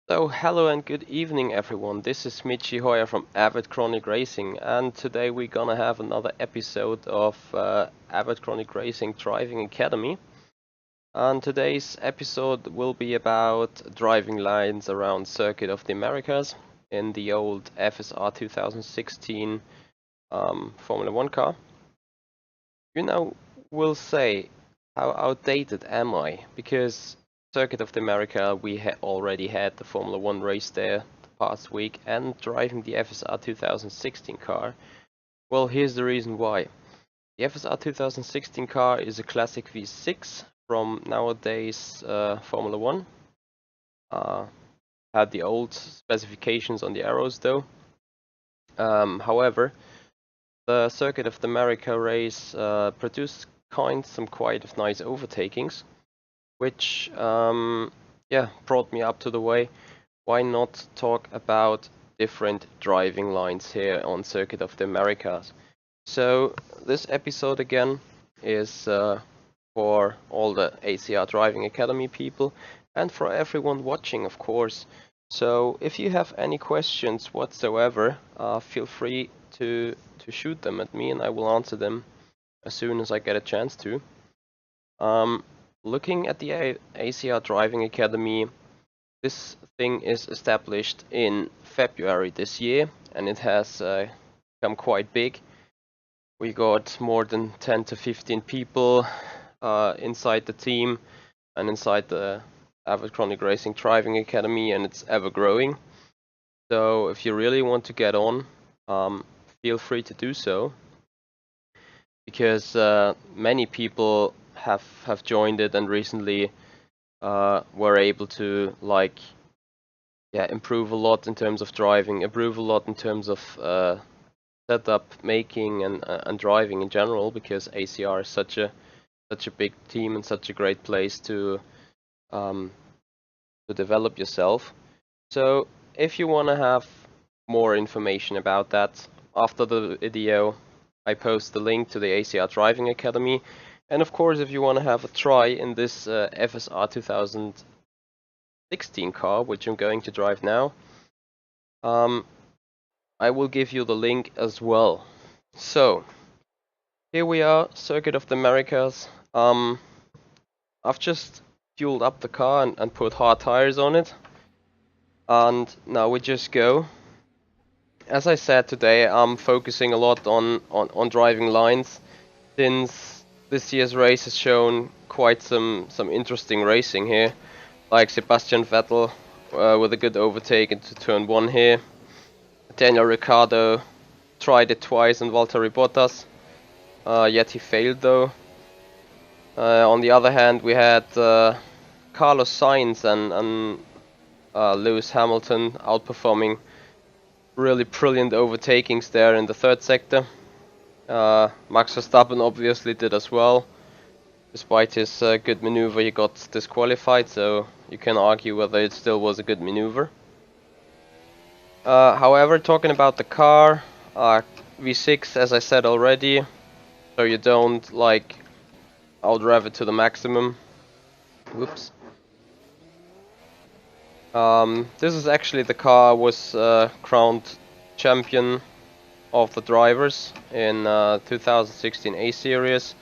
So hello and good evening everyone, this is Michi Hoyer from Avid Chronic Racing, and today we're gonna have another episode of Avid Chronic Racing Driving Academy. And today's episode will be about driving lines around Circuit of the Americas in the old FSR 2016 Formula 1 car. You know, we'll say, how outdated am I? Because Circuit of the America, we already had the Formula 1 race there the past week, and driving the FSR 2016 car. Well, here's the reason why. The FSR 2016 car is a classic V6 from nowadays Formula 1. Had the old specifications on the arrows though. However, the Circuit of the America race produced some quite nice overtakings, which brought me up to the way. Why not talk about different driving lines here on Circuit of the Americas? So this episode again is for all the ACR Driving Academy people and for everyone watching, of course. So if you have any questions whatsoever, feel free to shoot them at me and I will answer them as soon as I get a chance to. Looking at the ACR Driving Academy, this thing is established in February this year and it has become quite big. We got more than 10 to 15 people inside the team and inside the Avid Chronic Racing Driving Academy, and it's ever growing. So if you really want to get on, feel free to do so, because many people have joined it and recently were able to improve a lot in terms of driving, improve a lot in terms of setup making and driving in general, because ACR is such a big team and such a great place to develop yourself. So if you want to have more information about that, after the video I post the link to the ACR Driving Academy. And of course, if you want to have a try in this FSR 2016 car, which I'm going to drive now, I will give you the link as well. So here we are, Circuit of the Americas. I've just fueled up the car and put hard tires on it, and now we just go. As I said, today I'm focusing a lot on driving lines, since this year's race has shown quite some interesting racing here, like Sebastian Vettel with a good overtake into turn 1 here. Daniel Ricciardo tried it twice on Valtteri Bottas, yet he failed though. On the other hand, we had Carlos Sainz and Lewis Hamilton outperforming, really brilliant overtakings there in the third sector. Max Verstappen obviously did as well. Despite his good maneuver, he got disqualified, so you can argue whether it still was a good maneuver. However, talking about the car, V6 as I said already, so you don't out-rev it to the maximum. Whoops. This is actually the car was crowned champion of the drivers in 2016 A Series,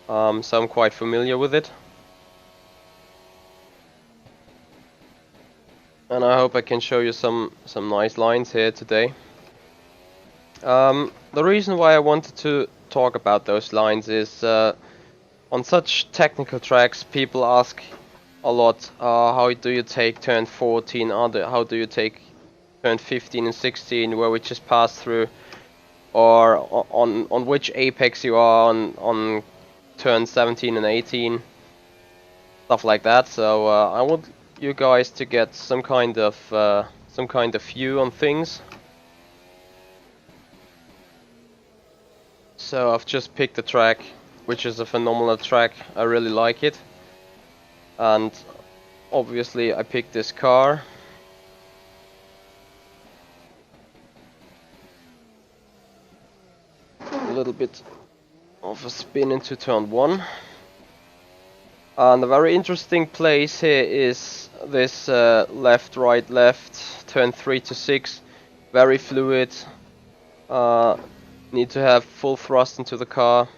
so I'm quite familiar with it. And I hope I can show you some nice lines here today. The reason why I wanted to talk about those lines is on such technical tracks, people ask a lot, how do you take turn 14, how do you take turn 15 and 16 where we just passed through, or on which apex you are on turn 17 and 18, stuff like that. So I want you guys to get some kind of view on things. So I've just picked a track, which is a phenomenal track. I really like it, and obviously I picked this car. A little bit of a spin into turn 1. And a very interesting place here is this left, right, left, turn 3 to 6, very fluid. Need to have full thrust into the car.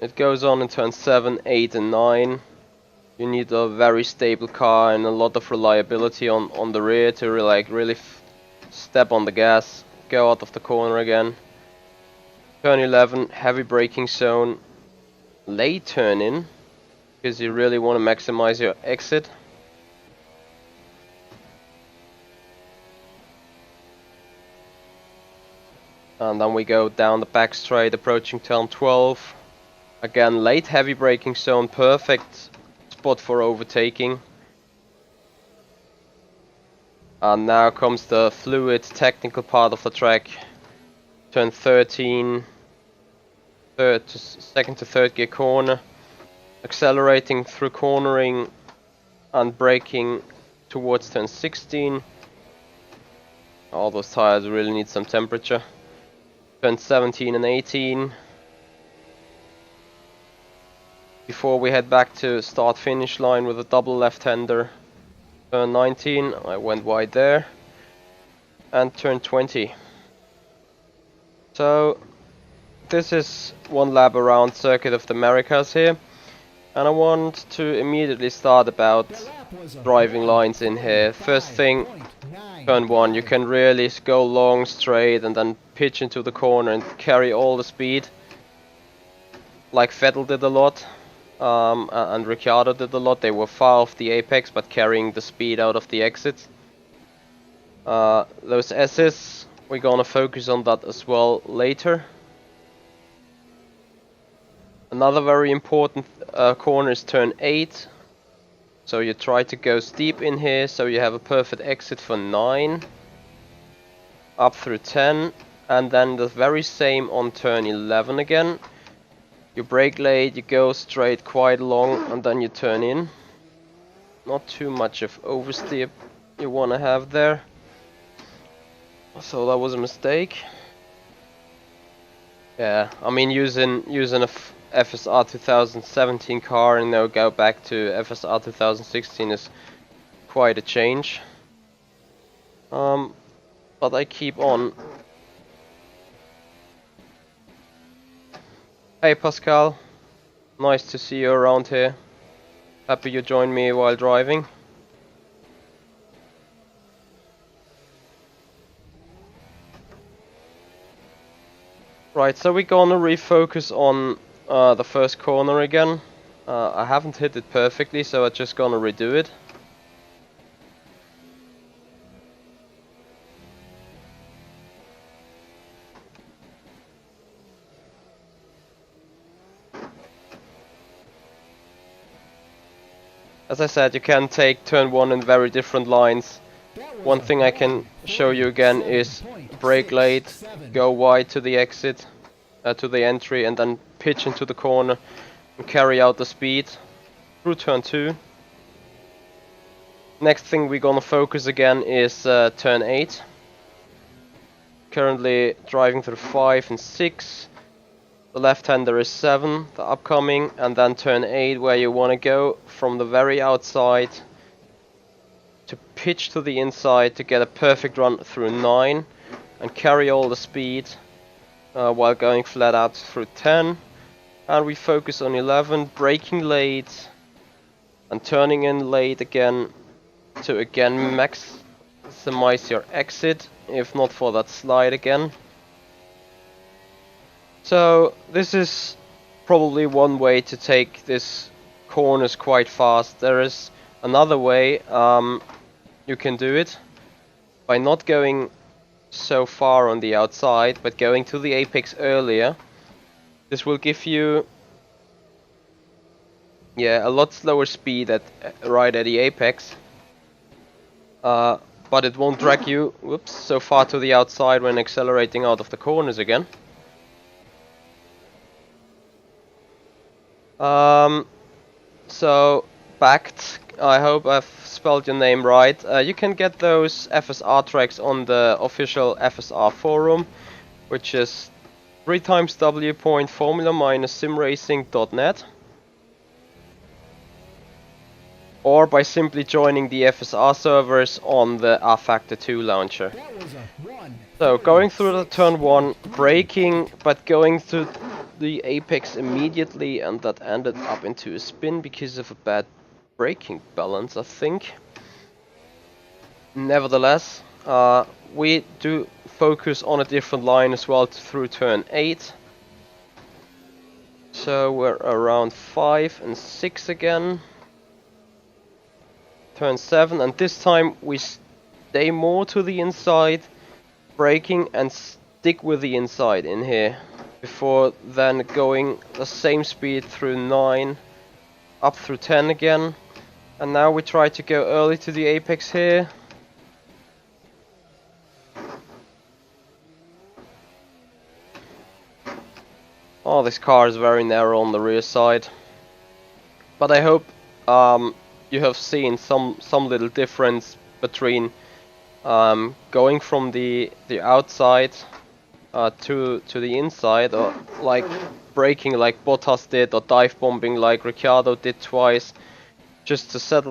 It goes on in turn 7, 8 and 9. You need a very stable car and a lot of reliability on the rear to really step on the gas, go out of the corner again. Turn 11, heavy braking zone, late turn in, because you really want to maximize your exit. And then we go down the back straight, approaching turn 12. Again, late heavy braking zone, perfect spot for overtaking. And now comes the fluid technical part of the track. Turn 13, second to third gear corner, accelerating through cornering and braking towards turn 16. All those tires really need some temperature. Turn 17 and 18. Before we head back to start finish line with a double left-hander. Turn 19, I went wide there. And turn 20. So this is one lap around Circuit of the Americas here, and I want to immediately start about driving lines in here. First thing, turn 1, you can really go long straight and then pitch into the corner and carry all the speed, like Vettel did a lot, and Ricciardo did a lot. They were far off the apex but carrying the speed out of the exits. Those S's, we're gonna focus on that as well later. Another very important corner is turn 8. So you try to go steep in here so you have a perfect exit for 9. Up through 10. And then the very same on turn 11 again. You brake late, you go straight quite long and then you turn in. Not too much of oversteer you want to have there. So that was a mistake. Yeah, I mean using a FSR 2017 car and now go back to FSR 2016 is quite a change. But I keep on. Hey Pascal, nice to see you around here. Happy you joined me while driving. Right, so we're gonna refocus on the first corner again. I haven't hit it perfectly, so I'm just gonna redo it. As I said, you can take turn 1 in very different lines. One thing I can show you again is brake late, go wide to the exit, to the entry, and then pitch into the corner and carry out the speed through turn 2. Next thing we're gonna focus again is turn 8. Currently driving through 5 and 6. The left-hander is 7, the upcoming, and then turn 8 where you want to go from the very outside to pitch to the inside to get a perfect run through 9 and carry all the speed while going flat out through 10. And we focus on 11, braking late and turning in late again to again maximize your exit, if not for that slide again. So this is probably one way to take this corners quite fast. There is another way you can do it by not going so far on the outside but going to the apex earlier. This will give you a lot slower speed right at the apex, but it won't drag you so far to the outside when accelerating out of the corners again. So backed, I hope I've spelled your name right. You can get those FSR tracks on the official FSR forum, which is www.formula-simracing.net, or by simply joining the FSR servers on the rFactor 2 launcher. So going through the turn 1, braking, but going through the apex immediately, and that ended up into a spin because of a bad braking balance, I think. Nevertheless, we do focus on a different line as well through turn 8. So we're around 5 and 6 again. Turn 7, and this time we stay more to the inside, braking and stick with the inside in here, before then going the same speed through 9, up through 10 again. And now we try to go early to the apex here. Oh, this car is very narrow on the rear side. But I hope you have seen some little difference between going from the outside to the inside, or like braking like Bottas did, or dive bombing like Ricciardo did twice, just to set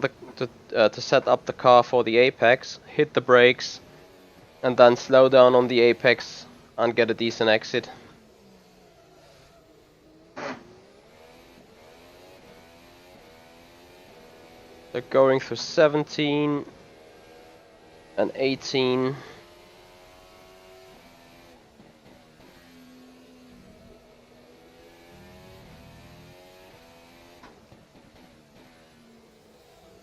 up the car for the apex, hit the brakes, and then slow down on the apex and get a decent exit. So going through 17 and 18.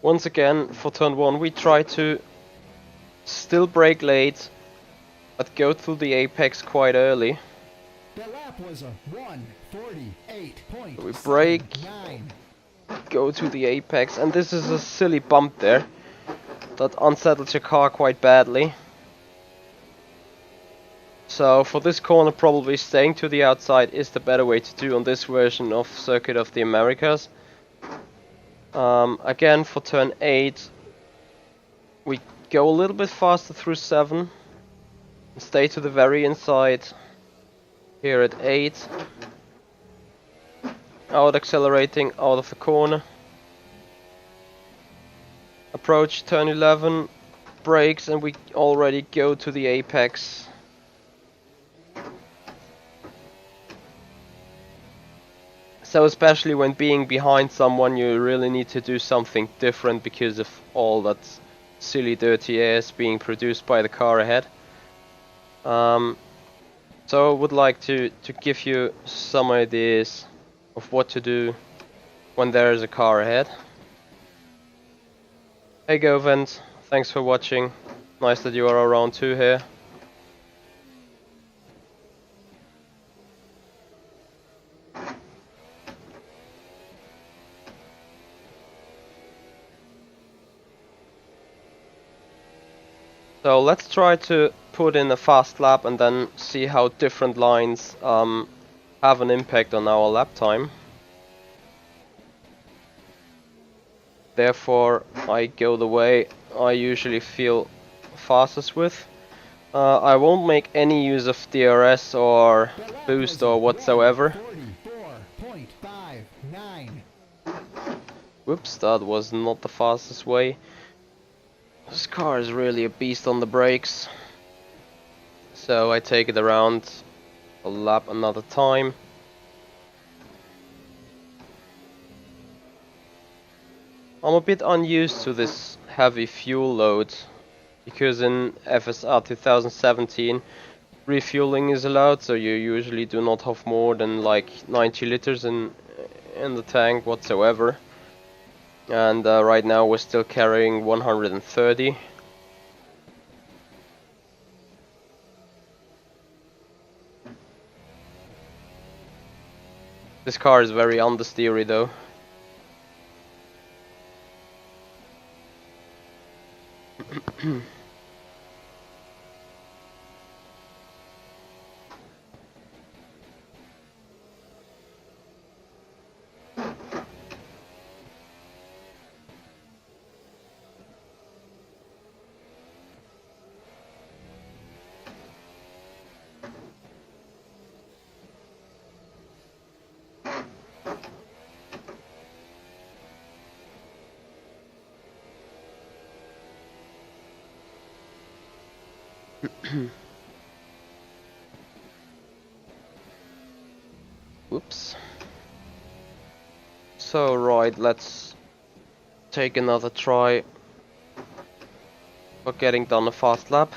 Once again, for turn 1, we try to still brake late, but go through the apex quite early. The lap was a 1:48.79. We brake, go to the apex, and this is a silly bump there that unsettles your car quite badly. So for this corner, probably staying to the outside is the better way to do on this version of Circuit of the Americas. Again, for turn 8, we go a little bit faster through 7 and stay to the very inside here at 8. Out accelerating out of the corner. Approach turn 11, brakes, and we already go to the apex. So especially when being behind someone, you really need to do something different because of all that silly dirty air is being produced by the car ahead. So I would like to give you some ideas of what to do when there is a car ahead. Hey GoVent, thanks for watching. Nice that you are around too here. So let's try to put in a fast lap and then see how different lines have an impact on our lap time. Therefore, I go the way I usually feel fastest with. I won't make any use of DRS or boost or whatsoever. Whoops, that was not the fastest way. This car is really a beast on the brakes. So I take it around a lap another time. I'm a bit unused to this heavy fuel load, because in FSR 2017 refueling is allowed, so you usually do not have more than like 90 liters in the tank whatsoever. And right now we're still carrying 130. This car is very understeery though. Whoops. So right, let's take another try for getting done a fast lap.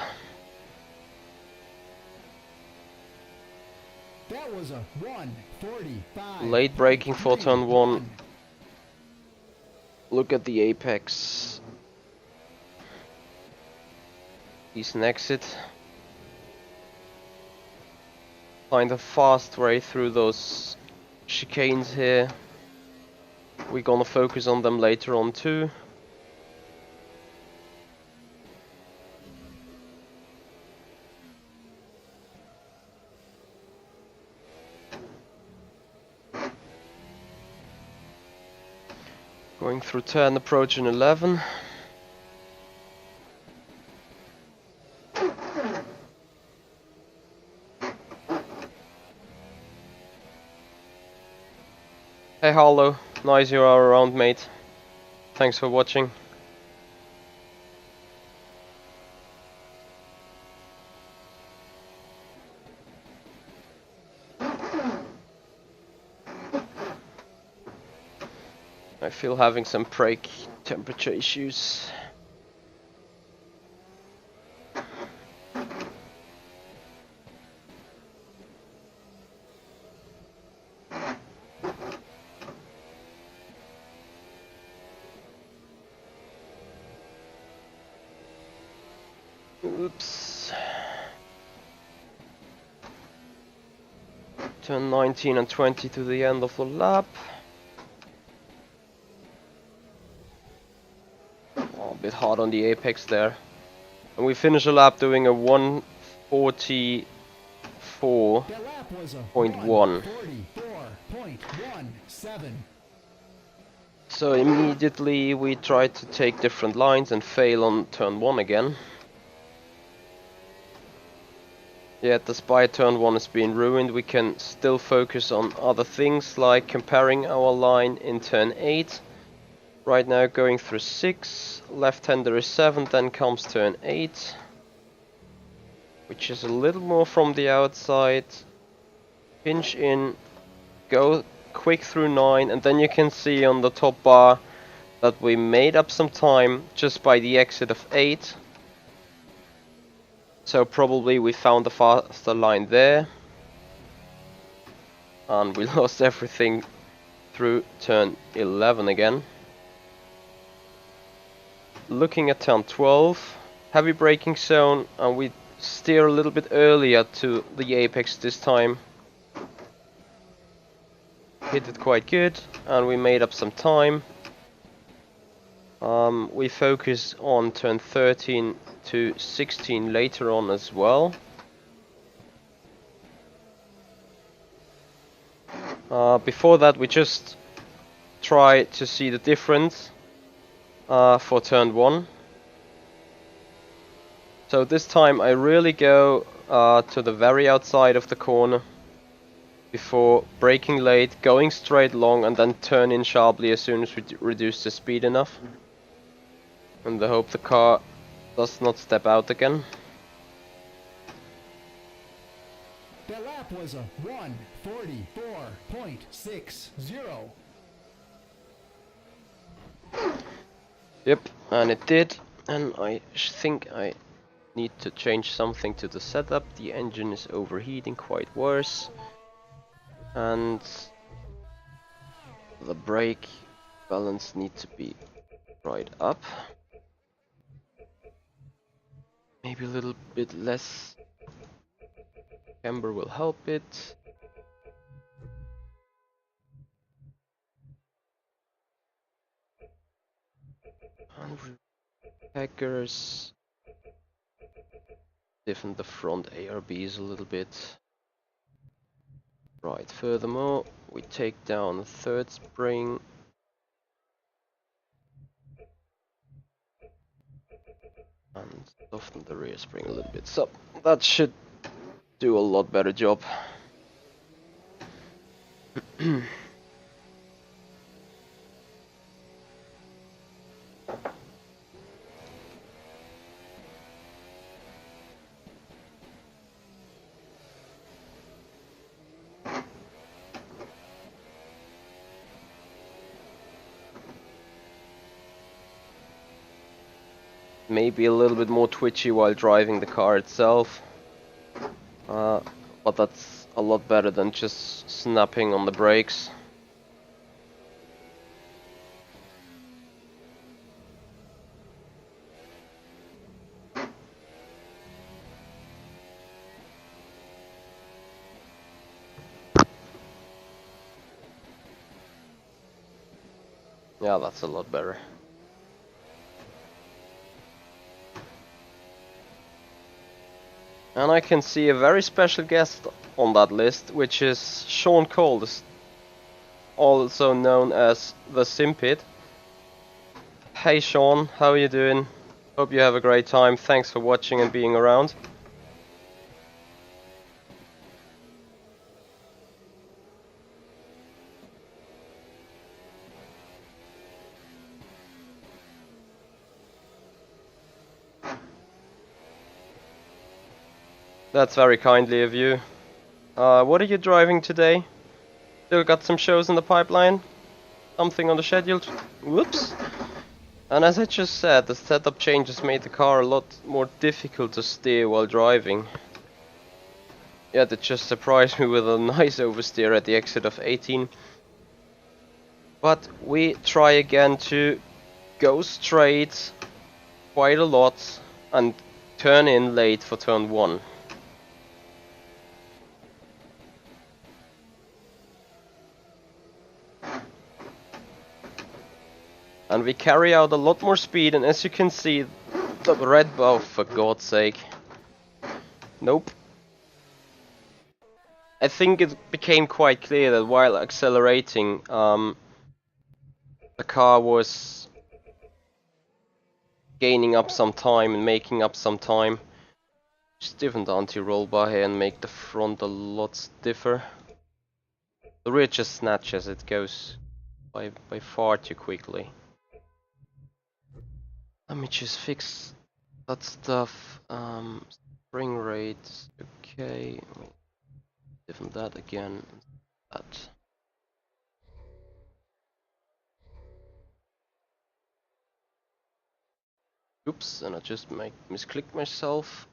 That was a 1:45. Late braking for turn 1. Look at the apex. He's an exit. Find a fast way through those chicanes here. We're gonna focus on them later on too. Going through 10, approaching 11. Hey Harlow, nice you are around, mate. Thanks for watching. I feel having some brake temperature issues. Oops. Turn 19 and 20 to the end of the lap. Oh, a bit hard on the apex there. And we finish the lap doing a 1:44.1. 1:44.17. So immediately we try to take different lines and fail on turn 1 again. Yet despite turn 1 is being ruined, we can still focus on other things like comparing our line in turn 8. Right now going through 6, left-hander is 7, then comes turn 8, which is a little more from the outside. Pinch in, go quick through 9, and then you can see on the top bar that we made up some time just by the exit of 8. So probably we found a faster line there. And we lost everything through turn 11 again. Looking at turn 12, heavy braking zone, and we steer a little bit earlier to the apex this time. Hit it quite good, and we made up some time. We focus on turn 13 to 16 later on as well. Before that we just try to see the difference for turn 1. So this time I really go to the very outside of the corner before braking late, going straight long, and then turn in sharply as soon as we reduce the speed enough. And I hope the car does not step out again. The lap was a 1:44.60. Yep, and it did. And I think I need to change something to the setup. The engine is overheating quite worse. And the brake balance needs to be right up. Maybe a little bit less camber will help it. And packers. Stiffen the front ARBs a little bit. Right, furthermore, we take down the third spring. And soften the rear spring a little bit. So that should do a lot better job. maybe a little bit more twitchy while driving the car itself. But that's a lot better than just snapping on the brakes. Yeah, that's a lot better. And I can see a very special guest on that list, which is Sean Cole, also known as the Simpit. Hey Sean, how are you doing? Hope you have a great time. Thanks for watching and being around. That's very kindly of you. What are you driving today? Still got some shows in the pipeline? Something on the schedule? Whoops. And as I just said, the setup changes made the car a lot more difficult to steer while driving. Yeah, that just surprised me with a nice oversteer at the exit of 18. But we try again to go straight quite a lot and turn in late for turn 1. And we carry out a lot more speed, and as you can see, the red bar, for God's sake. Nope. I think it became quite clear that while accelerating, the car was gaining up some time and making up some time. Stiffen the anti-roll bar here and make the front a lot stiffer. The rear just snatches, it goes by far too quickly. Let me just fix that stuff. Spring rate, okay. Stiffen that again. That. Oops, and I just misclicked myself.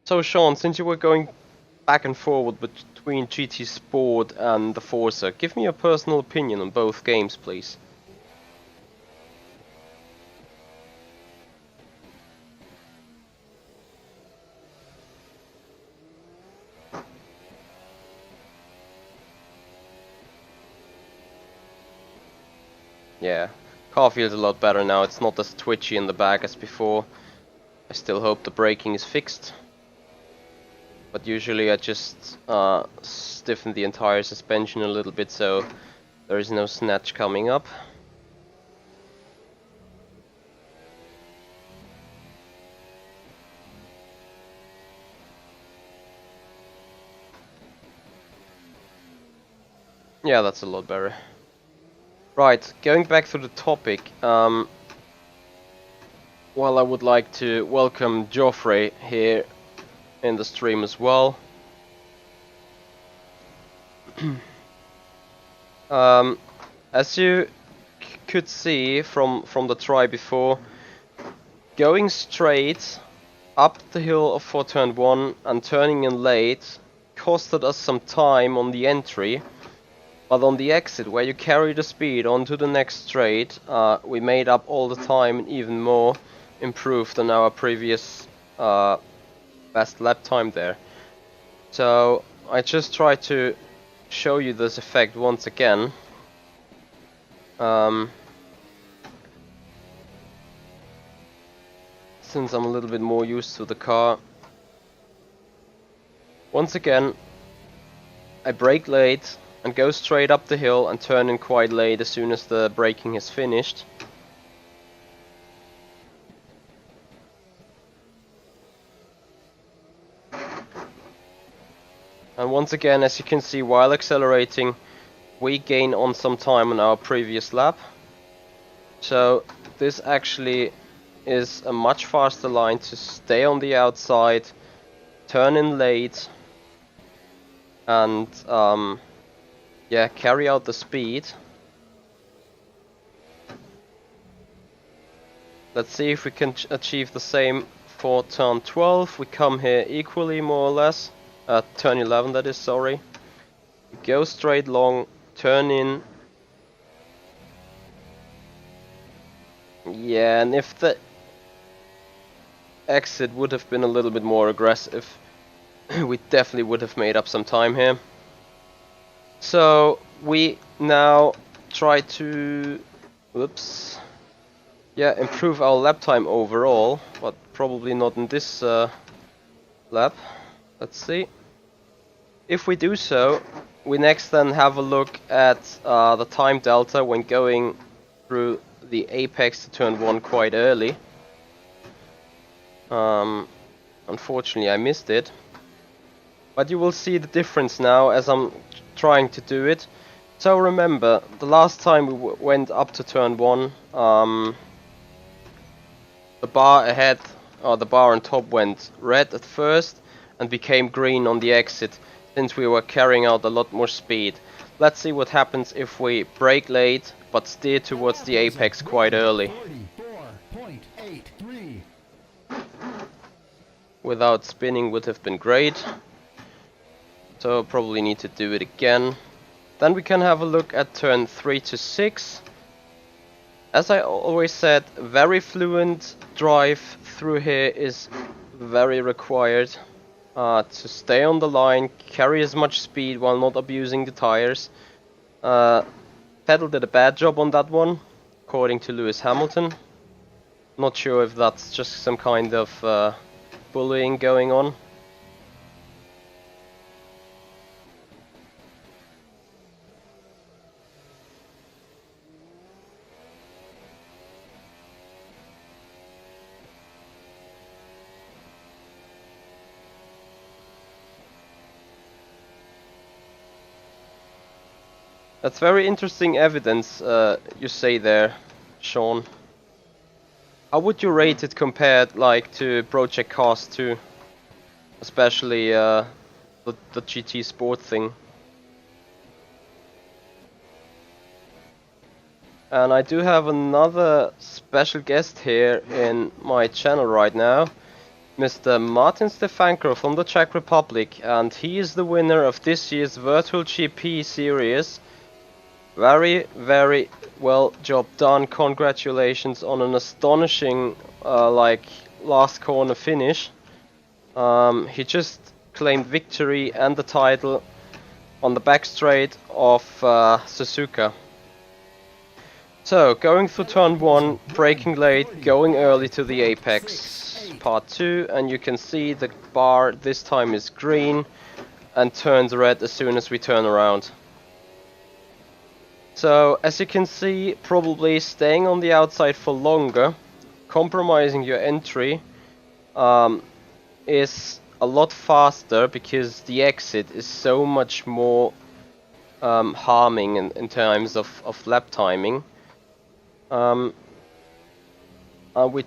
So Sean, since you were going back and forward between GT Sport and the Forza, give me your personal opinion on both games, please. Yeah, car feels a lot better now. It's not as twitchy in the back as before. I still hope the braking is fixed. But usually I just stiffen the entire suspension a little bit so there is no snatch coming up. Yeah, that's a lot better. Right, going back to the topic, well, I would like to welcome Joffrey here in the stream as well. As you could see from the try before, going straight up the hill for turn 1 and turning in late costed us some time on the entry. But on the exit, where you carry the speed onto the next straight, we made up all the time and even more improved on our previous best lap time there. So I just try to show you this effect once again. Since I'm a little bit more used to the car. Once again, I brake late and go straight up the hill and turn in quite late as soon as the braking is finished. And once again, as you can see, while accelerating, we gain on some time on our previous lap. So this actually is a much faster line to stay on the outside, turn in late, and yeah, carry out the speed. Let's see if we can achieve the same for turn 12. We come here equally, more or less. Turn 11, that is, sorry. We go straight long, turn in. Yeah, and if the exit would have been a little bit more aggressive, we definitely would have made up some time here. So we now try to, whoops, yeah, improve our lap time overall, but probably not in this lap. Let's see. If we do so, we next then have a look at the time delta when going through the apex to turn 1 quite early. Unfortunately I missed it, but you will see the difference now as I'm trying to do it. So remember, the last time we went up to turn 1, the bar ahead, or the bar on top, went red at first and became green on the exit, since we were carrying out a lot more speed. Let's see what happens if we brake late but steer towards the apex quite early. 44.83. Without spinning would have been great, so probably need to do it again. Then we can have a look at turn 3 to 6. As I always said, very fluent drive through here is very required. To stay on the line, carry as much speed while not abusing the tires. Vettel did a bad job on that one, according to Lewis Hamilton. Not sure if that's just some kind of bullying going on. That's very interesting evidence you say there, Sean. How would you rate it compared like to Project Cars 2? Especially the GT Sport thing. And I do have another special guest here in my channel right now, Mr. Martin Stefanko from the Czech Republic, and he is the winner of this year's Virtual GP series. Very, very well job done. Congratulations on an astonishing like last corner finish. He just claimed victory and the title on the back straight of Suzuka. So going through turn 1, braking late, going early to the apex, part 2, and you can see the bar this time is green and turns red as soon as we turn around. So as you can see, probably staying on the outside for longer, compromising your entry, is a lot faster because the exit is so much more harming in terms of lap timing. We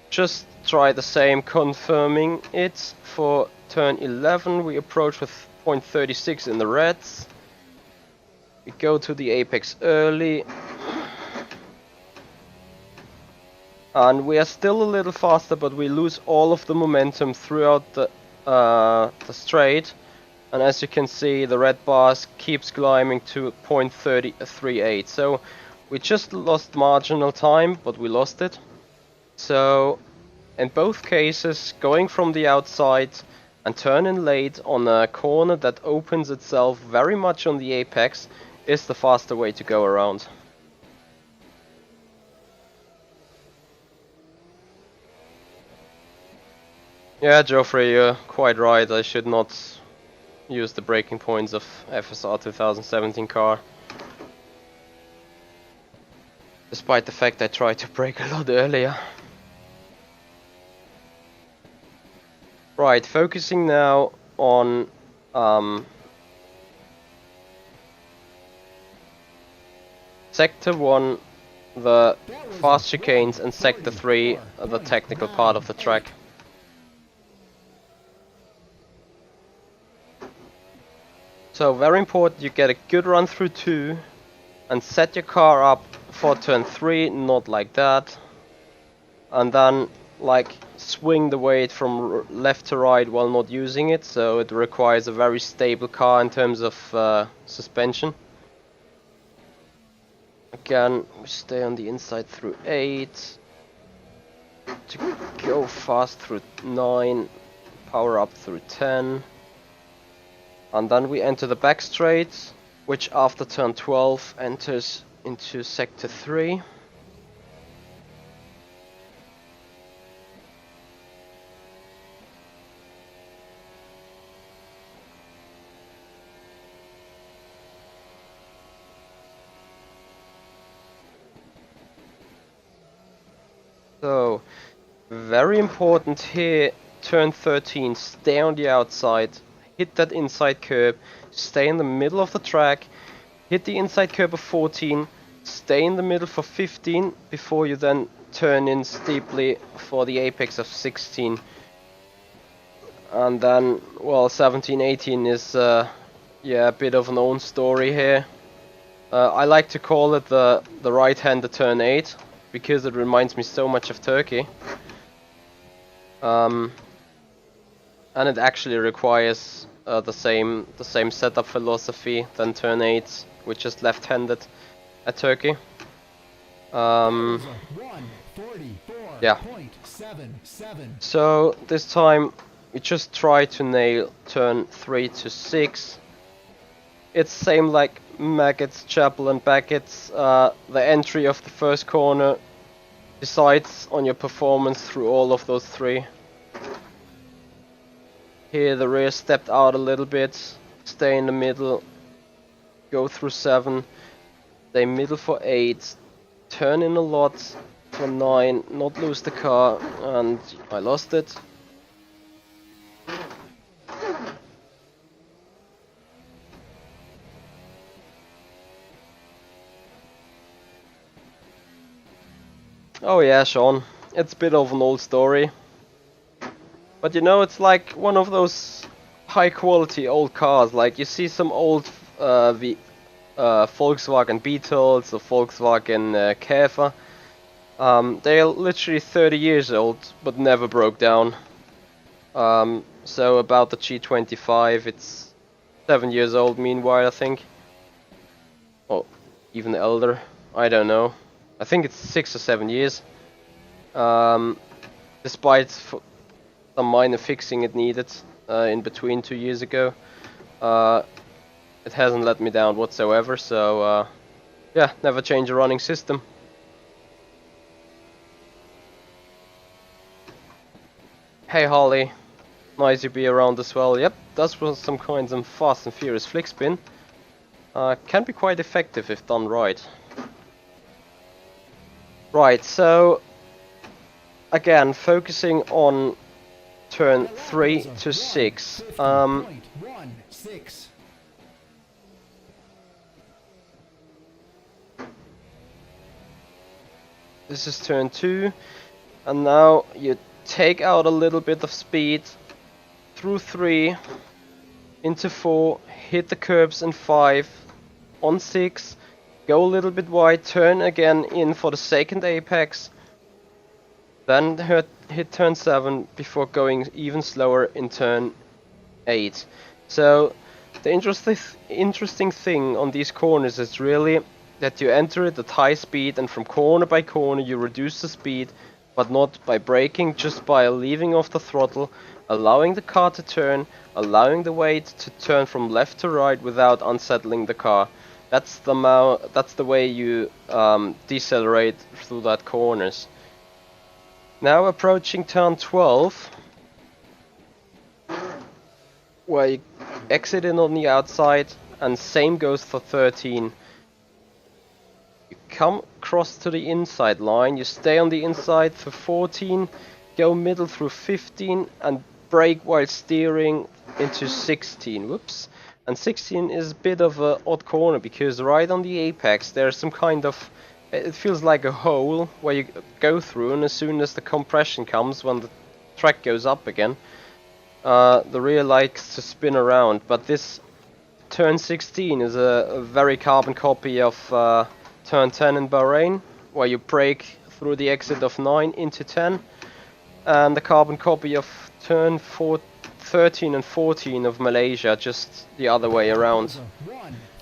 just try the same, confirming it for turn 11. We approach with 0.36 in the reds. We go to the apex early, and we are still a little faster, but we lose all of the momentum throughout the straight. And as you can see, the red bars keeps climbing to 0.38. So we just lost marginal time, but we lost it. So in both cases, going from the outside and turning late on a corner that opens itself very much on the apex is the faster way to go around. Yeah, Geoffrey, you're quite right. I should not use the braking points of FSR 2017 car. Despite the fact I tried to brake a lot earlier. Right, focusing now on Sector 1, the fast chicanes, and Sector 3, the technical part of the track. So very important you get a good run through 2 and set your car up for turn 3, not like that. and then like swing the weight from left to right while not using it, so it requires a very stable car in terms of suspension. Again, we stay on the inside through 8, to go fast through 9, power up through 10, and then we enter the back straight, which after turn 12 enters into sector 3. So, very important here, turn 13, stay on the outside, hit that inside curb, stay in the middle of the track, hit the inside curb of 14, stay in the middle for 15, before you then turn in steeply for the apex of 16. And then, well, 17, 18 is, yeah, a bit of an own story here. I like to call it the right-hander turn 8. Because it reminds me so much of Turkey, and it actually requires the same setup philosophy than turn 8, which is left-handed at Turkey. Yeah. So this time we just try to nail turn 3 to 6. It's same like Maggots, Chapel and Beckett's. The entry of the first corner decides on your performance through all of those 3. Here the rear stepped out a little bit, stay in the middle, go through 7, stay middle for 8, turn in a lot for 9, not lose the car, and I lost it. Oh yeah, Sean, it's a bit of an old story. But you know, it's like one of those high quality old cars, like you see some old Volkswagen Beetles or Volkswagen Käfer. They're literally 30 years old, but never broke down. So about the G25, it's 7 years old meanwhile, I think. Or even elder, I don't know. I think it's 6 or 7 years. Despite some minor fixing it needed in between 2 years ago, it hasn't let me down whatsoever. So yeah, never change a running system. Hey Holly, nice to be around as well. Yep, that's some kinds of fast and furious flick spin. Can be quite effective if done right. Right, so again, focusing on turn 3 to 6. This is turn 2, and now you take out a little bit of speed through 3 into 4, hit the curbs in 5, on 6. Go a little bit wide, turn again in for the second apex, then hit turn 7 before going even slower in turn 8. So the interesting thing on these corners is really that you enter it at high speed, and from corner by corner you reduce the speed, but not by braking, just by leaving off the throttle, allowing the car to turn, allowing the weight to turn from left to right without unsettling the car. That's the way you decelerate through that corners. Now approaching turn 12, where you exit in on the outside, and same goes for 13. You come across to the inside line, you stay on the inside for 14, go middle through 15, and brake while steering into 16. Whoops. And 16 is a bit of an odd corner, because right on the apex there's some kind of, it feels like a hole where you go through, and as soon as the compression comes, when the track goes up again, the rear likes to spin around. But this turn 16 is a very carbon copy of turn 10 in Bahrain, where you brake through the exit of 9 into 10, and the carbon copy of turn 13 and 14 of Malaysia, just the other way around.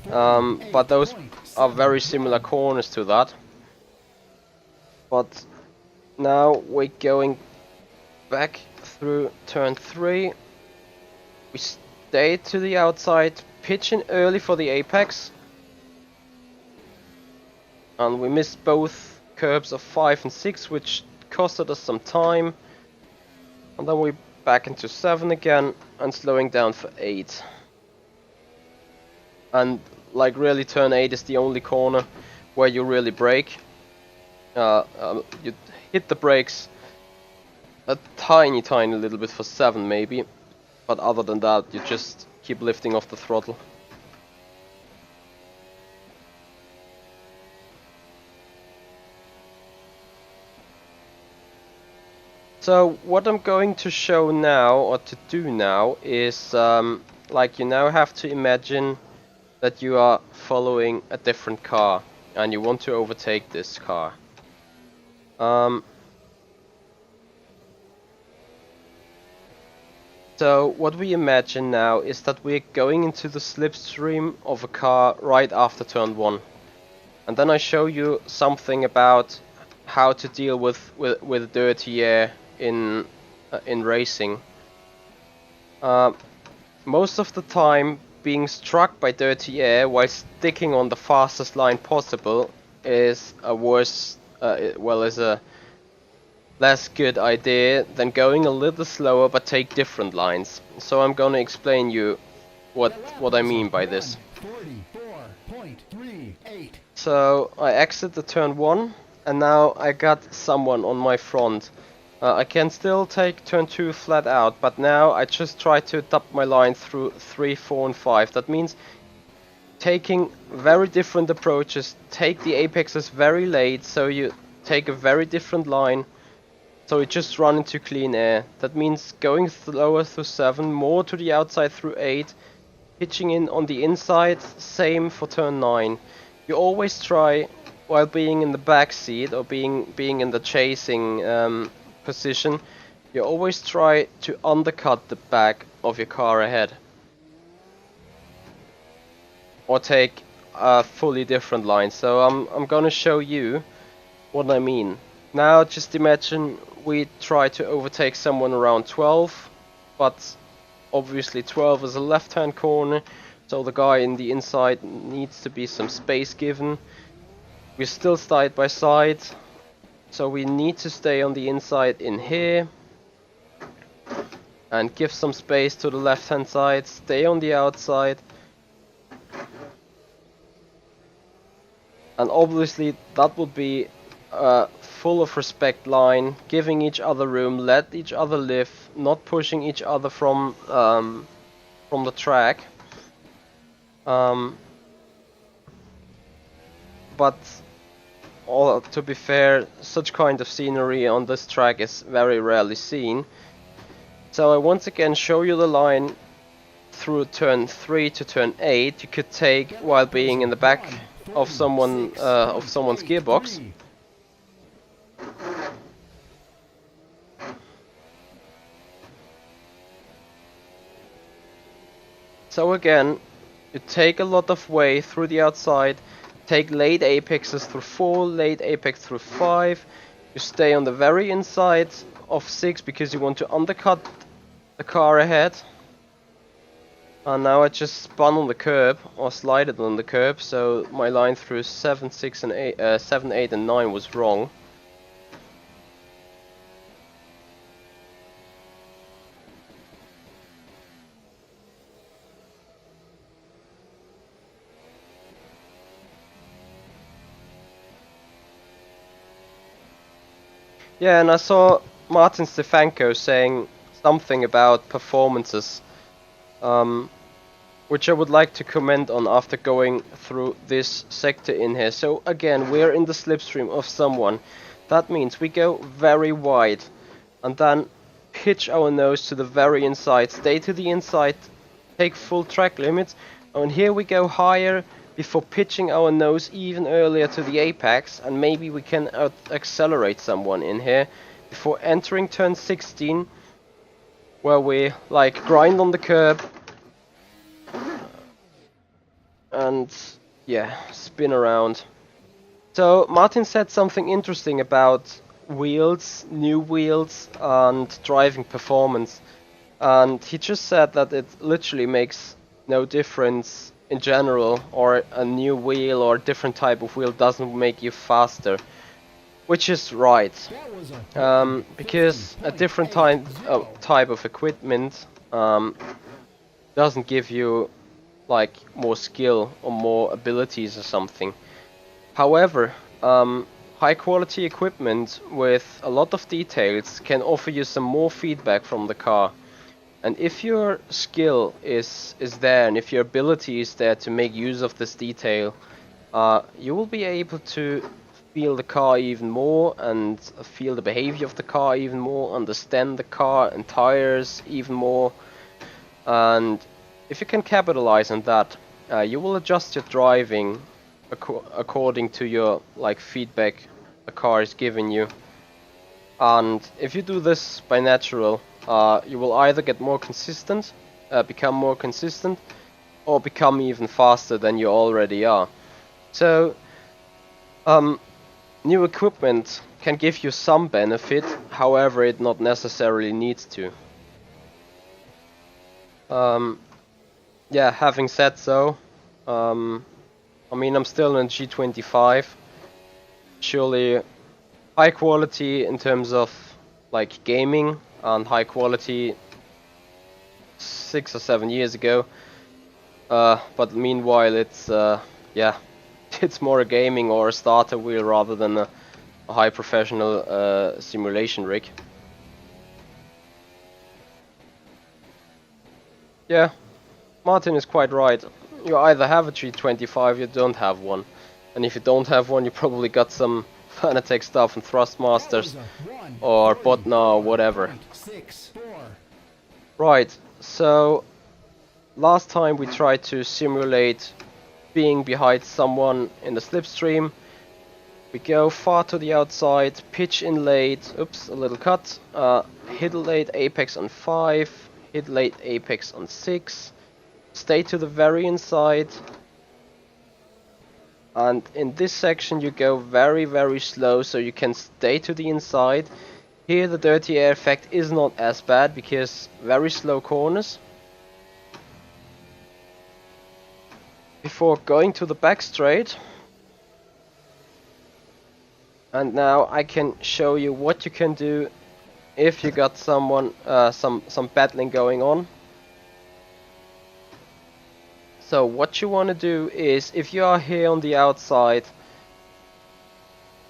But those are very similar corners to that. But now we're going back through turn 3. We stay to the outside, pitch in early for the apex. And we missed both curbs of 5 and 6, which costed us some time. And then we're back into 7 again and slowing down for 8. And like really turn 8 is the only corner where you really brake. You hit the brakes a tiny little bit for 7 maybe, but other than that you just keep lifting off the throttle. So what I'm going to show now, or to do now, is like you now have to imagine that you are following a different car and you want to overtake this car. So what we imagine now is that we're going into the slipstream of a car right after turn 1. And then I show you something about how to deal with dirty air in racing. Most of the time being struck by dirty air while sticking on the fastest line possible is a worse, is a less good idea than going a little slower but take different lines. So I'm gonna explain you what I mean by this. So I exit the turn 1 and now I got someone on my front. I can still take turn 2 flat out, but now I just try to dump my line through 3, 4 and 5. That means taking very different approaches, take the apexes very late, so you take a very different line, so you just run into clean air. That means going slower through 7, more to the outside through 8, pitching in on the inside, same for turn 9. You always try, while being in the back seat or being in the chasing position, you always try to undercut the back of your car ahead, or take a fully different line. So I'm gonna show you what I mean. Now just imagine we try to overtake someone around 12, but obviously 12 is a left hand corner, so the guy in the inside needs to be some space given. We're still side by side, so we need to stay on the inside in here and give some space to the left hand side, stay on the outside, and obviously that would be a full of respect line, giving each other room, let each other live, not pushing each other from the track. But to be fair, such kind of scenery on this track is very rarely seen. So I once again show you the line through turn 3 to turn 8 you could take while being in the back of someone's gearbox. So again, you take a lot of way through the outside, take late apexes through 4, late apex through 5, you stay on the very inside of 6 because you want to undercut the car ahead. And now I just spun on the curb, or slided on the curb, so my line through 7, 6 and 8, 7, 8 and 9 was wrong. Yeah, and I saw Martin Stefanko saying something about performances, which I would like to comment on after going through this sector in here. So again, we're in the slipstream of someone. That means we go very wide and then pitch our nose to the very inside, stay to the inside, take full track limits, and here we go higher before pitching our nose even earlier to the apex, and maybe we can accelerate someone in here before entering turn 16, where we like grind on the curb and yeah, spin around. So Martin said something interesting about wheels, new wheels, and driving performance, and he just said that it literally makes no difference in general, or a new wheel or a different type of wheel doesn't make you faster, which is right, because a different type of equipment doesn't give you like more skill or more abilities or something. However, high quality equipment with a lot of details can offer you some more feedback from the car. And if your skill is there, and if your ability is there to make use of this detail, you will be able to feel the car even more, and feel the behavior of the car even more, understand the car and tires even more. And if you can capitalize on that, you will adjust your driving according to your like feedback the car is giving you. And if you do this by natural, you will either get more consistent, become more consistent, or become even faster than you already are. So, new equipment can give you some benefit, however it not necessarily needs to. Yeah, having said so, I mean, I'm still in G25, surely high quality in terms of like gaming, and high quality 6 or 7 years ago, but meanwhile it's yeah, it's more a gaming or a starter wheel rather than a high professional simulation rig. Yeah, Martin is quite right. You either have a G25, you don't have one, and if you don't have one, you probably got some Fanatec stuff and Thrustmasters or Botna or whatever. Right, so last time we tried to simulate being behind someone in the slipstream. We go far to the outside, pitch in late, oops, a little cut, hit late apex on 5, hit late apex on 6, stay to the very inside, and in this section you go very slow so you can stay to the inside. Here the dirty air effect is not as bad because very slow corners. Before going to the back straight. And now I can show you what you can do if you got someone, some battling going on. So what you want to do is, if you are here on the outside,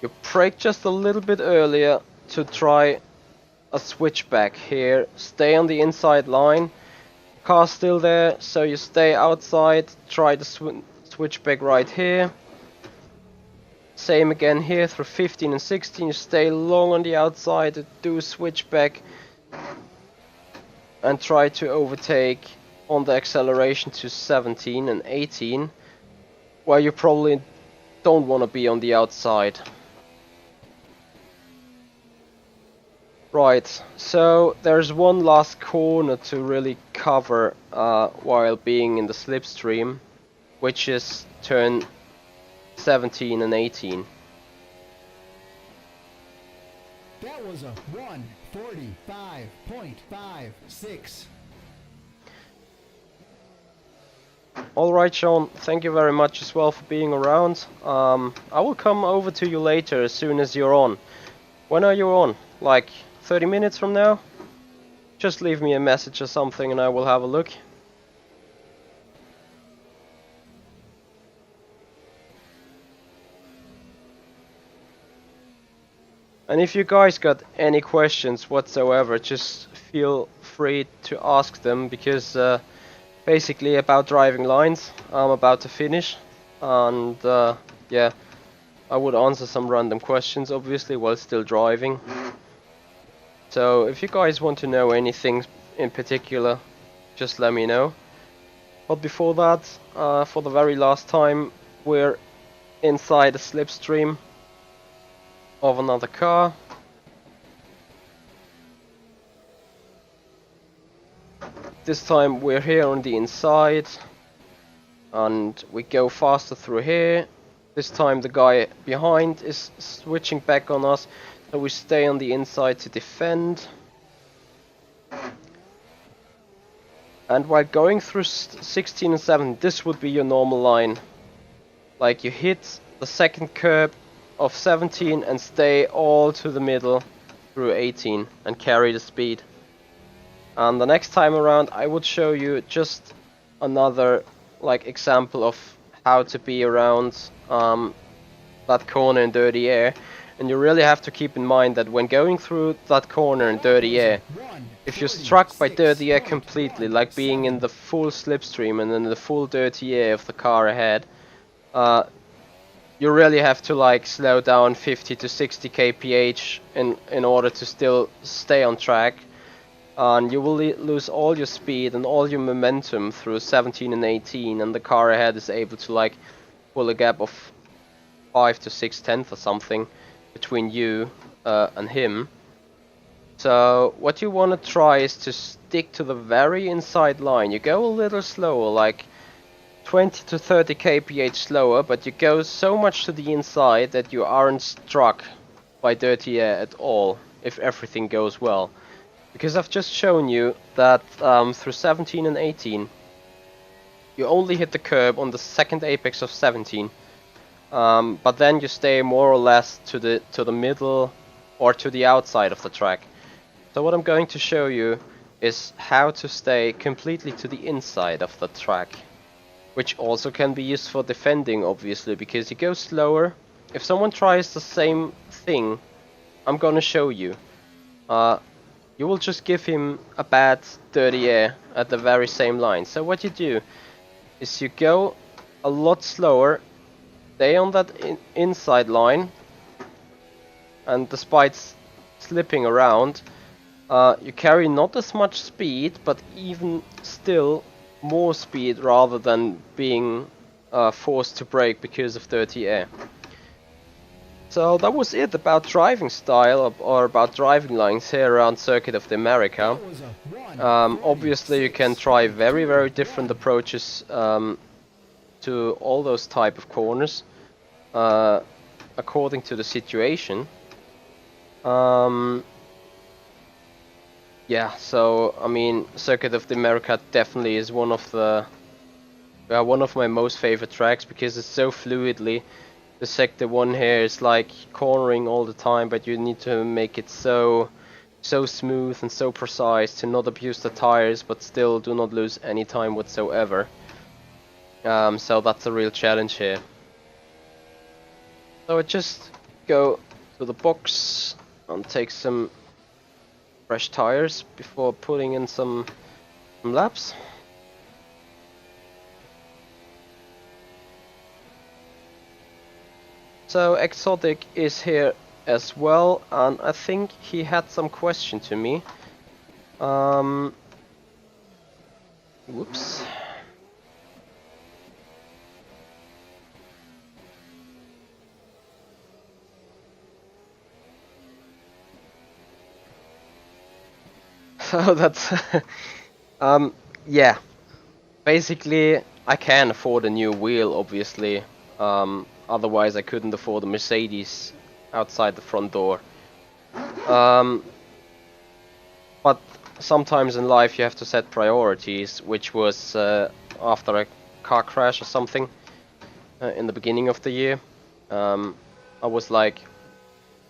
you brake just a little bit earlier to try a switchback here. Stay on the inside line. Car's still there, so you stay outside. Try the switchback right here. Same again here through 15 and 16. You stay long on the outside, do a switchback, and try to overtake on the acceleration to 17 and 18, where you probably don't want to be on the outside. Right, so there's one last corner to really cover while being in the slipstream, which is turn 17 and 18. That was a 1:45.56. Alright, Sean, thank you very much as well for being around. I will come over to you later as soon as you're on. When are you on? Like 30 minutes from now? Just leave me a message or something and I will have a look. And if you guys got any questions whatsoever, just feel free to ask them, because basically about driving lines I'm about to finish, and yeah, I would answer some random questions obviously while still driving. So if you guys want to know anything in particular, just let me know. But before that, for the very last time, we're inside a slipstream of another car. This time we're here on the inside and we go faster through here. This time the guy behind is switching back on us, so we stay on the inside to defend. And while going through 16 and 17, this would be your normal line. Like, you hit the second curb of 17 and stay all to the middle through 18 and carry the speed. And the next time around I would show you just another like example of how to be around that corner in dirty air. And you really have to keep in mind that when going through that corner in dirty air, if you're struck by dirty air completely, like being in the full slipstream and in the full dirty air of the car ahead, you really have to like slow down 50 to 60 kph in order to still stay on track. And you will lose all your speed and all your momentum through 17 and 18, and the car ahead is able to like pull a gap of 5 to 6/10 or something between you and him. So what you want to try is to stick to the very inside line. You go a little slower, like 20 to 30 kph slower, but you go so much to the inside that you aren't struck by dirty air at all if everything goes well. Because I've just shown you that through 17 and 18 you only hit the curb on the second apex of 17, but then you stay more or less to the middle or to the outside of the track. So what I'm going to show you is how to stay completely to the inside of the track, which also can be used for defending, obviously, because you go slower. If someone tries the same thing I'm gonna show you, you will just give him a bad dirty air at the very same line. So what you do is you go a lot slower, stay on that inside line, and despite slipping around, you carry not as much speed, but even still more speed rather than being forced to brake because of dirty air. So that was it about driving style or about driving lines here around Circuit of the America. Obviously you can try very different approaches to all those type of corners according to the situation. Yeah, so I mean, Circuit of the America definitely is one of my most favorite tracks because it's so fluidly. The sector 1 here is like cornering all the time, but you need to make it so smooth and so precise to not abuse the tires, but still do not lose any time whatsoever. So that's a real challenge here. So I just go to the box and take some fresh tires before putting in some laps. So Exotic is here as well, and I think he had some question to me. Whoops. So that's yeah. Basically, I can afford a new wheel, obviously. Otherwise, I couldn't afford a Mercedes outside the front door. But sometimes in life you have to set priorities, which was after a car crash or something in the beginning of the year. I was like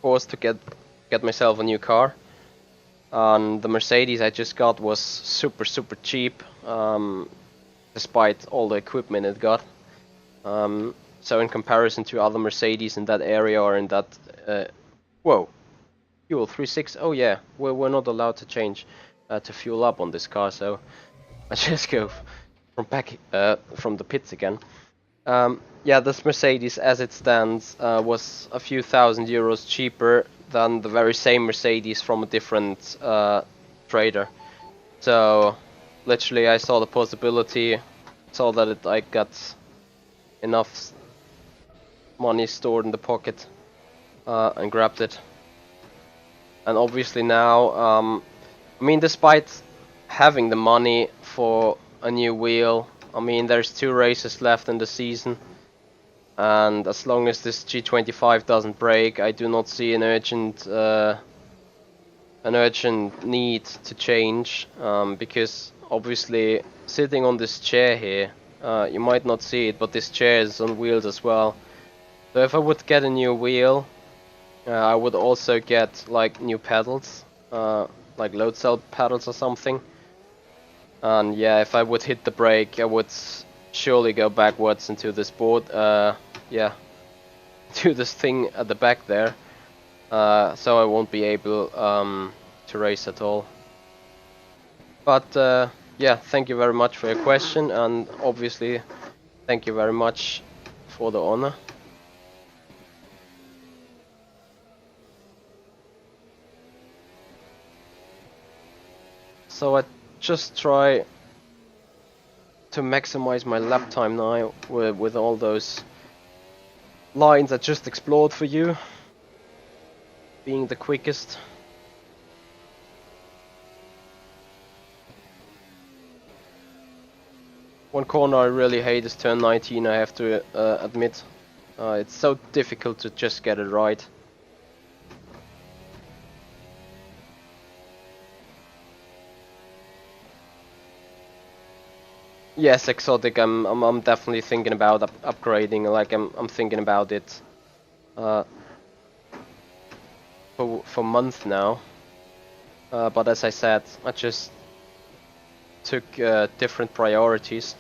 forced to get myself a new car, and the Mercedes I just got was super cheap, despite all the equipment it got. So in comparison to other Mercedes in that area or in that whoa, fuel 3.6, oh yeah, we're not allowed to change to fuel up on this car, so I just go from the pits again. Yeah, this Mercedes as it stands was a few €1,000 cheaper than the very same Mercedes from a different trader. So literally I saw the possibility, saw that I got enough money stored in the pocket and grabbed it. And obviously now, I mean, despite having the money for a new wheel, I mean, there's 2 races left in the season, and as long as this G25 doesn't break, I do not see an urgent need to change, because obviously sitting on this chair here, you might not see it, but this chair is on wheels as well. So if I would get a new wheel, I would also get like new pedals, like load cell pedals or something. And yeah, if I would hit the brake, I would surely go backwards into this board. Yeah, to this thing at the back there. So I won't be able to race at all. But yeah, thank you very much for your question, and obviously thank you very much for the honor. So I just try to maximize my lap time now with all those lines I just explored for you, being the quickest. One corner I really hate is turn 19, I have to admit. It's so difficult to just get it right. Yes, exotic. I'm definitely thinking about upgrading. Like I'm thinking about it for months now. But as I said, I just took different priorities.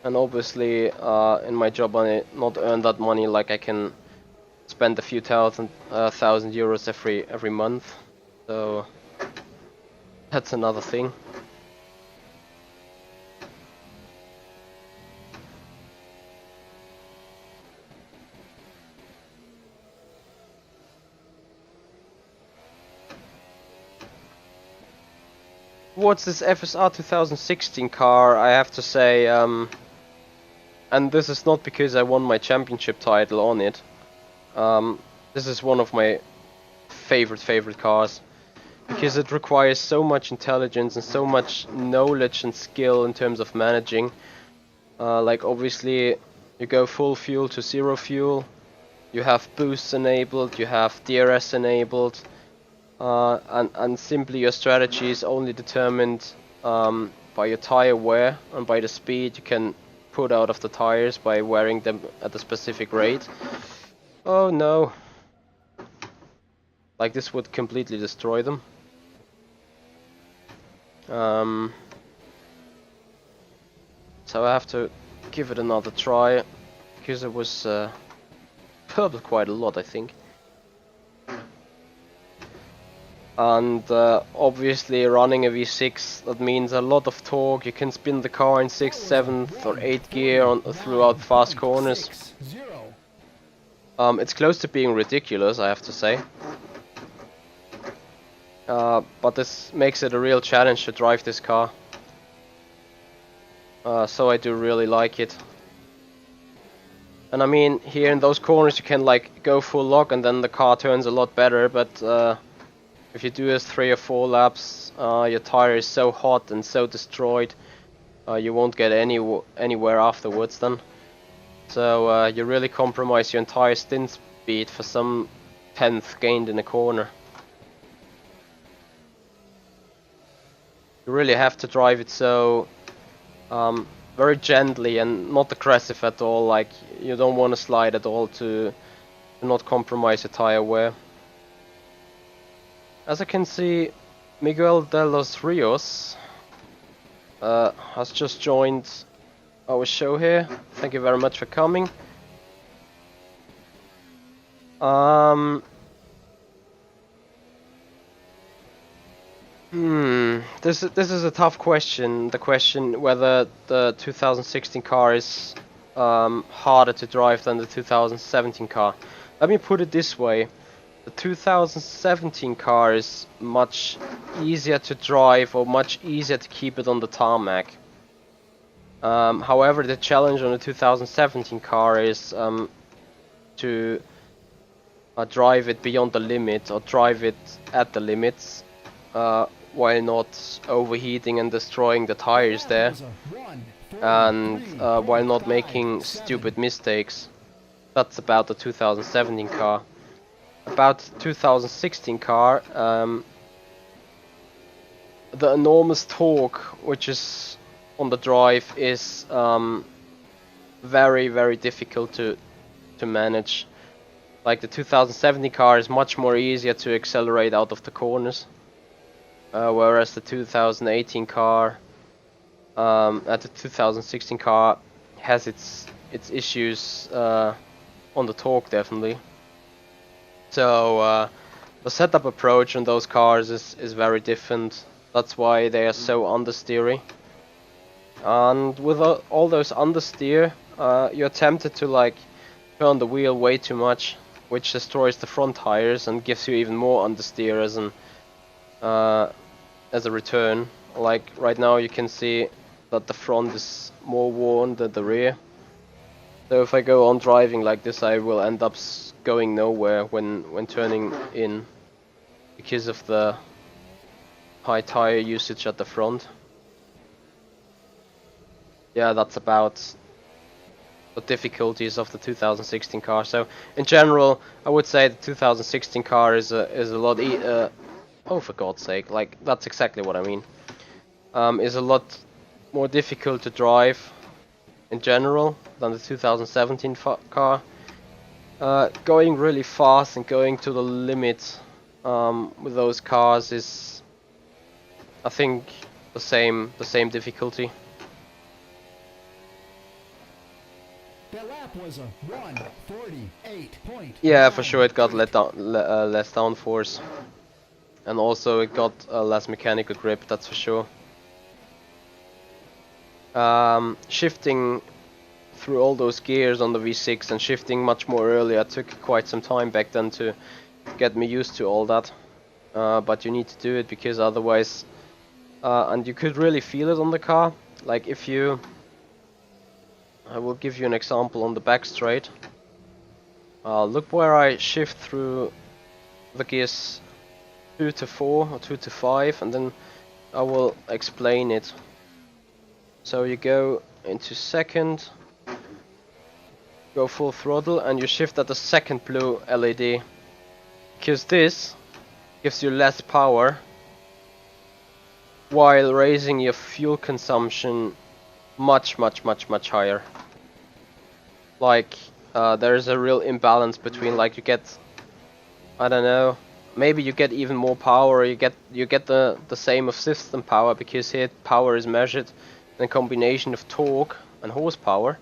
And obviously, in my job, I not earn that money. Like I can spend a few thousand euros every month. So that's another thing. What's this FSR 2016 car? I have to say, and this is not because I won my championship title on it. This is one of my favorite cars, because it requires so much intelligence and so much knowledge and skill in terms of managing. Like obviously you go full fuel to zero fuel, you have boosts enabled, you have DRS enabled, and simply your strategy is only determined by your tire wear and by the speed you can put out of the tires by wearing them at a specific rate. Oh no, like this would completely destroy them. So I have to give it another try, because it was purpled quite a lot, I think. And obviously running a V6, that means a lot of torque. You can spin the car in 6th, 7th or 8th gear throughout fast corners. It's close to being ridiculous, I have to say. But this makes it a real challenge to drive this car. So I do really like it. And I mean, here in those corners you can like go full lock and then the car turns a lot better, but if you do this 3 or 4 laps, your tire is so hot and so destroyed, you won't get anywhere afterwards then. So you really compromise your entire stint speed for some 10th gained in a corner. You really have to drive it so very gently and not aggressive at all. Like you don't want to slide at all to not compromise your tire wear. As I can see, Miguel de los Rios has just joined our show here. Thank you very much for coming. This is a tough question. The question whether the 2016 car is harder to drive than the 2017 car. Let me put it this way. The 2017 car is much easier to drive, or much easier to keep it on the tarmac. However, the challenge on the 2017 car is to drive it beyond the limit, or drive it at the limits, while not overheating and destroying the tires there, and while not making stupid mistakes. That's about the 2017 car. About the 2016 car, the enormous torque which is on the drive is very difficult to manage. Like the 2017 car is much more easier to accelerate out of the corners, whereas the 2018 car, at the 2016 car, has its issues on the torque, definitely. So the setup approach on those cars is very different. That's why they are so understeery. And with all those understeer, you're tempted to like turn the wheel way too much, which destroys the front tires and gives you even more understeer as a return. Like right now you can see that the front is more worn than the rear. So if I go on driving like this, I will end up going nowhere when turning in, because of the high tire usage at the front. Yeah, that's about the difficulties of the 2016 car. So in general, I would say the 2016 car is a lot oh, for God's sake, like that's exactly what I mean. Is a lot more difficult to drive in general than the 2017 car. Going really fast and going to the limit with those cars is, I think, the same difficulty. That lap was a 1:48.9. Yeah, for sure it got less downforce, and also it got less mechanical grip, that's for sure. Shifting through all those gears on the V6 and shifting much more earlier took quite some time back then to get me used to all that. But you need to do it, because otherwise, and you could really feel it on the car. Like if you, I will give you an example on the back straight. Look where I shift through the gears 2 to 4 or 2 to 5, and then I will explain it. So you go into second, go full throttle, and you shift at the second blue LED, because this gives you less power while raising your fuel consumption much higher. Like there is a real imbalance between, like, you get, I don't know, maybe you get even more power, or you get the same of system power, because here power is measured in a combination of torque and horsepower.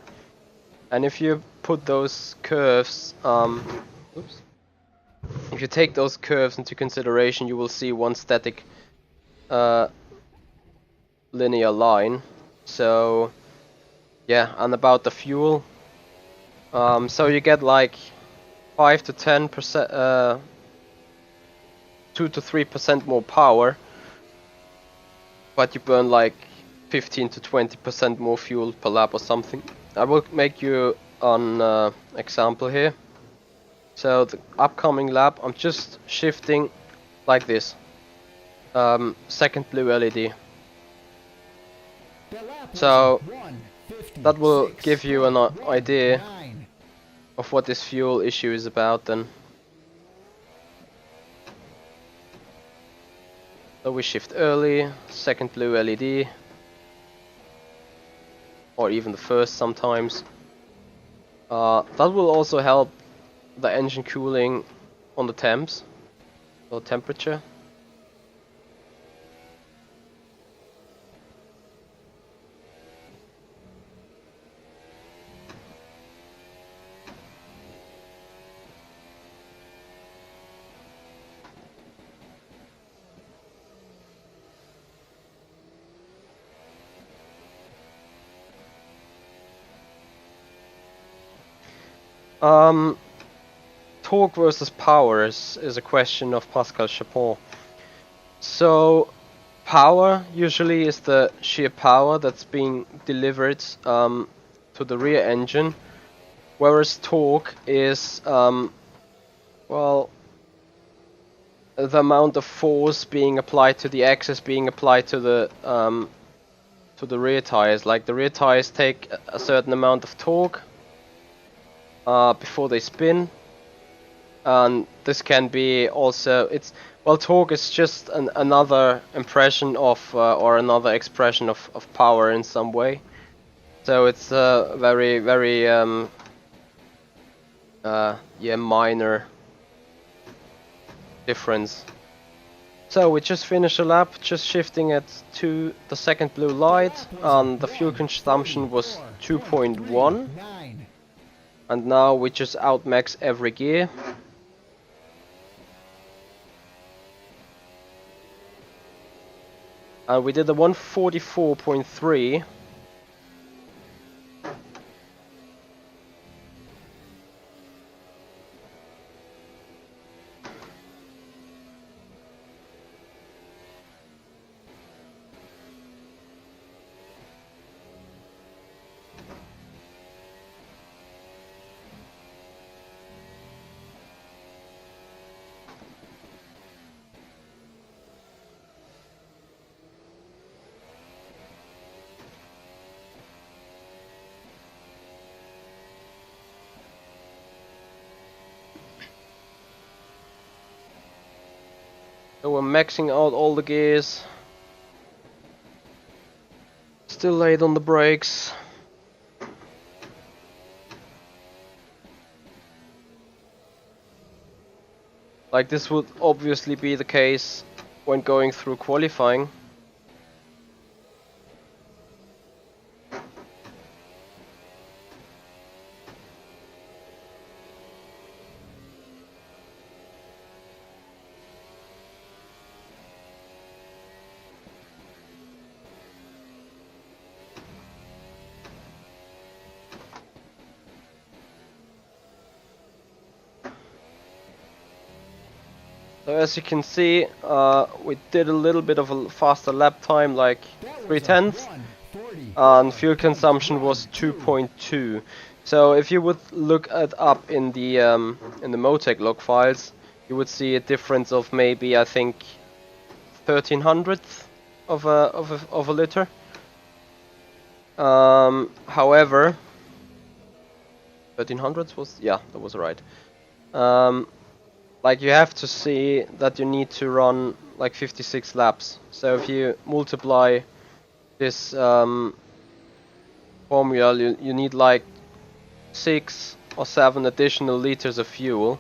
And if you put those curves, if you take those curves into consideration, you will see one static linear line. So yeah, and about the fuel, so you get like 5 to 10%, 2 to 3% more power, but you burn like 15 to 20% more fuel per lap or something. I will make you an example here. So the upcoming lap, I'm just shifting like this. Second blue LED. So that will give you an idea of what this fuel issue is about then. So we shift early, second blue LED, or even the first sometimes. That will also help the engine cooling on the temps, or temperature. Torque versus power is a question of Pascal Chapon. So power usually is the sheer power that's being delivered to the rear engine, whereas torque is well, the amount of force being applied to the axis being applied to the rear tires. Like the rear tires take a certain amount of torque before they spin, and this can be also torque is just another impression of or another expression of power in some way. So it's a very minor difference. So we just finished a lap, just shifting it to the second blue light, and the fuel consumption was 2.1, and now we just outmax every gear. And we did a 144.3. So we're maxing out all the gears. Still late on the brakes. Like this would obviously be the case when going through qualifying. So as you can see, we did a little bit of a faster lap time, like 3/10, and fuel consumption was 2.2. So if you would look it up in the Motec log files, you would see a difference of maybe, I think, 1/1300th of a liter. However, 1/1300th was, yeah, that was right. Like you have to see that you need to run like 56 laps. So if you multiply this formula, you need like 6 or 7 additional liters of fuel,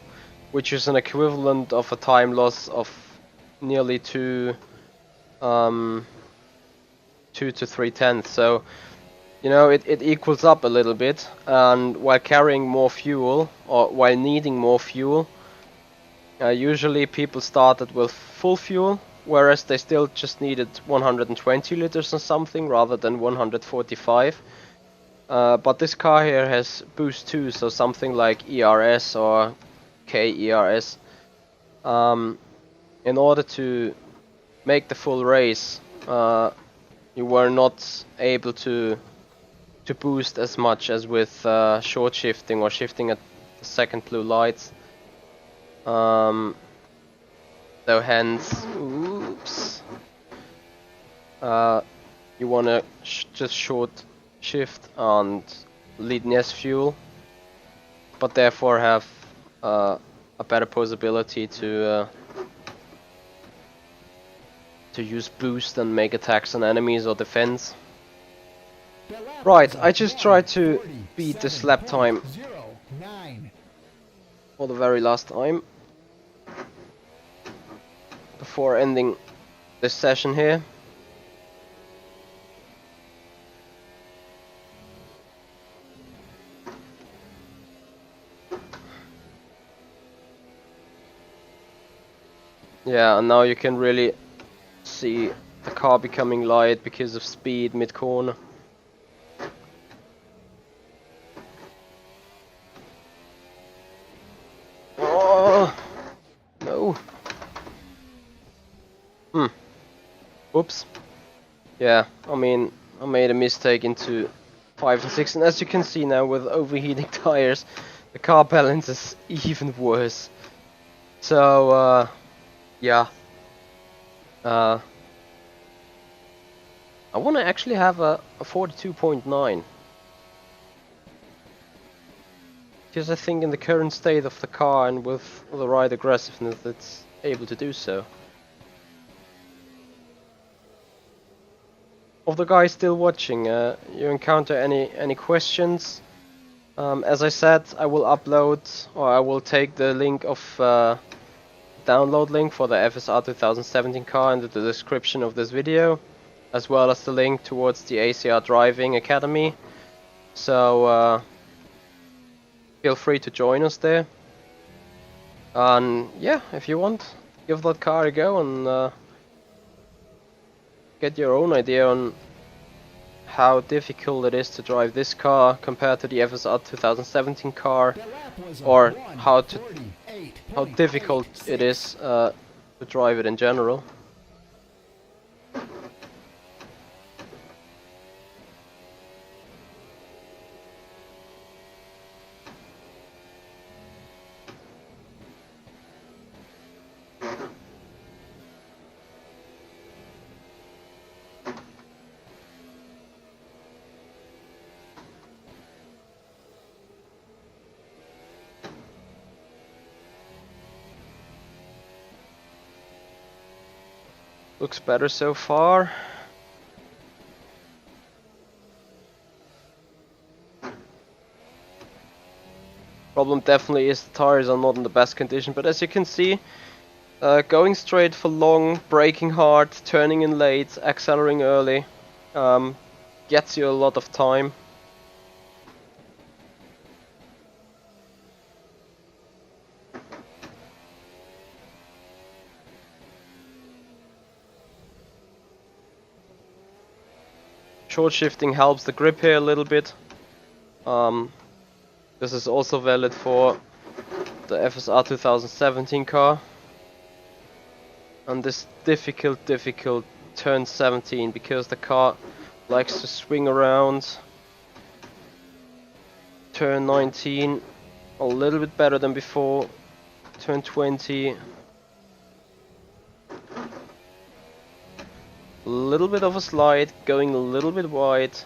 which is an equivalent of a time loss of nearly 2 to 3/10. So you know it equals up a little bit, and while carrying more fuel or while needing more fuel. Usually people started with full fuel, whereas they still just needed 120 liters or something rather than 145. But this car here has boost 2, so something like ERS or KERS. In order to make the full race, you were not able to boost as much as with short shifting or shifting at the second blue lights. So hence, oops, you wanna just short shift and lead less fuel, but therefore have a better possibility to use boost and make attacks on enemies or defense. Right, I just tried to beat this lap time for the very last time before ending this session here. Yeah, and now you can really see the car becoming light because of speed mid-corner. Oh no. Oops. Yeah, I mean, I made a mistake into 5 and 6, and as you can see now with overheating tires, the car balance is even worse. So, yeah. I want to actually have a 42.9. Because I think in the current state of the car and with the right aggressiveness, it's able to do so. Of the guys still watching, you encounter any questions? As I said, I will upload, or I will take the link of download link for the FSR 2017 car into the description of this video, as well as the link towards the ACR Driving Academy. So feel free to join us there. And yeah, if you want, give that car a go and get your own idea on how difficult it is to drive this car compared to the FSR 2017 car, or how difficult it is to drive it in general. Looks better so far. Problem definitely is the tires are not in the best condition, but as you can see, going straight for long, braking hard, turning in late, accelerating early, gets you a lot of time. Short shifting helps the grip here a little bit. This is also valid for the FSR 2017 car. And this difficult turn 17, because the car likes to swing around. Turn 19, a little bit better than before. Turn 20, a little bit of a slide, going a little bit wide,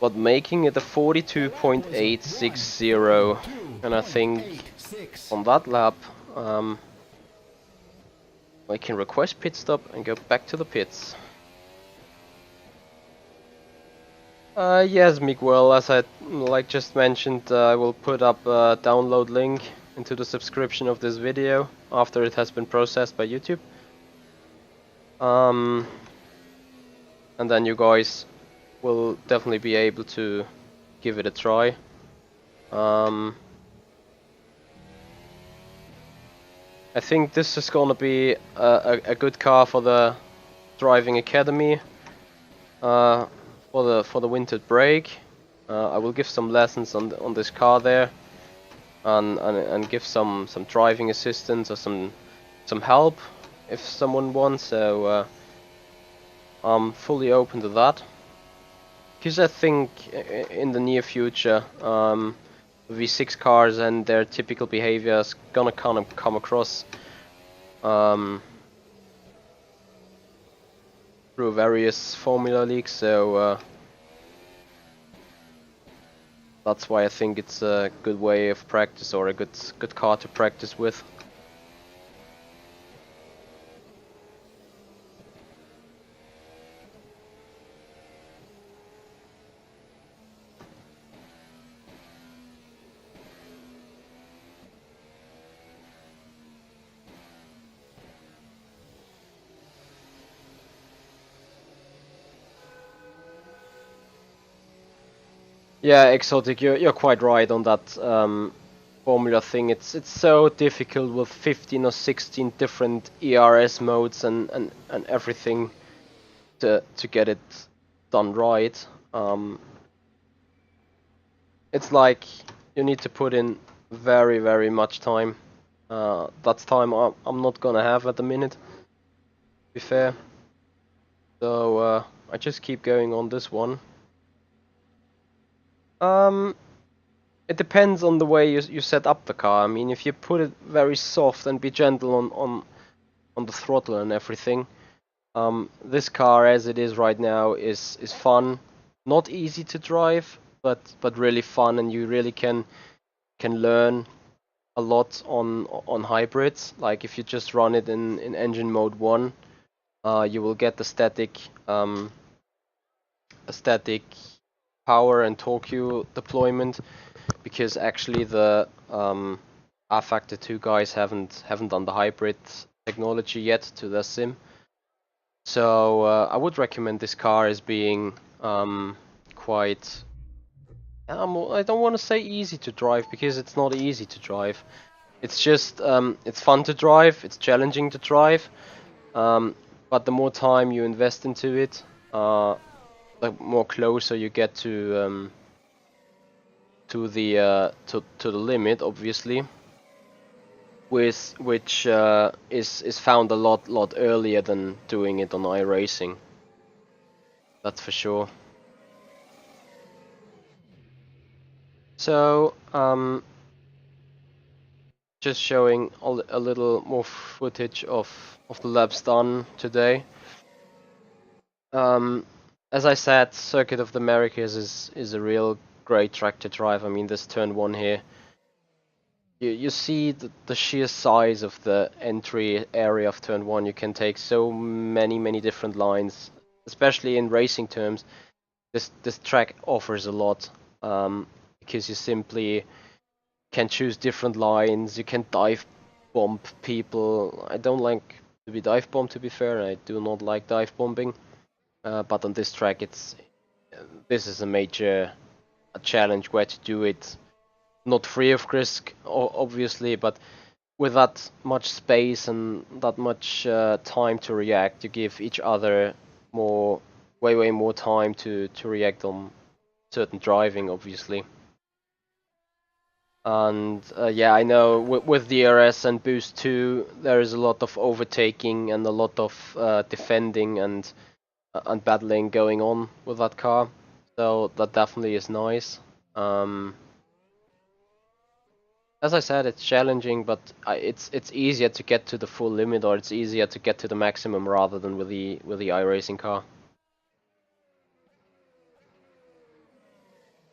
but making it a 42.860. And I think on that lap, I can request pit stop and go back to the pits. Yes, Miguel, as I just mentioned, I will put up a download link into the subscription of this video after it has been processed by YouTube. And then you guys will definitely be able to give it a try. I think this is gonna be a good car for the Driving Academy. For the winter break, I will give some lessons on this car there, and give some driving assistance or some help if someone wants. So I'm fully open to that, because I think in the near future, V6 cars and their typical behavior is gonna kind of come across through various Formula leagues, so that's why I think it's a good way of practice, or a good car to practice with. Yeah, Exotic, you're quite right on that Formula thing. It's so difficult with 15 or 16 different ERS modes and everything to get it done right. It's like you need to put in very much time. That's time I'm not gonna have at the minute, to be fair. So I just keep going on this one. It depends on the way you set up the car. I mean, if you put it very soft and be gentle on the throttle and everything, this car as it is right now is fun. Not easy to drive, but really fun, and you really can learn a lot on hybrids. Like if you just run it in engine mode 1, you will get the static power and torque deployment, because actually the rFactor 2 guys haven't done the hybrid technology yet to their sim. So I would recommend this car as being quite. I don't want to say easy to drive, because it's not easy to drive. It's just it's fun to drive. It's challenging to drive. But the more time you invest into it, the more closer you get to the limit, obviously, which is found a lot earlier than doing it on iRacing. That's for sure. So just showing a little more footage of the laps done today. As I said, Circuit of the Americas is a real great track to drive. I mean, this turn 1 here, you see the sheer size of the entry area of turn 1. You can take so many different lines, especially in racing terms. This track offers a lot, because you simply can choose different lines. You can dive bomb people. I don't like to be dive bombed, to be fair. I do not like dive bombing, but on this track, this is a major challenge where to do it not free of risk, obviously, but with that much space and that much time to react. You give each other way more time to react on certain driving, obviously. And yeah, I know with DRS and Boost 2, there is a lot of overtaking and a lot of defending and battling going on with that car. So that definitely is nice. As I said, it's challenging, but it's easier to get to the full limit, or it's easier to get to the maximum rather than with the iRacing car.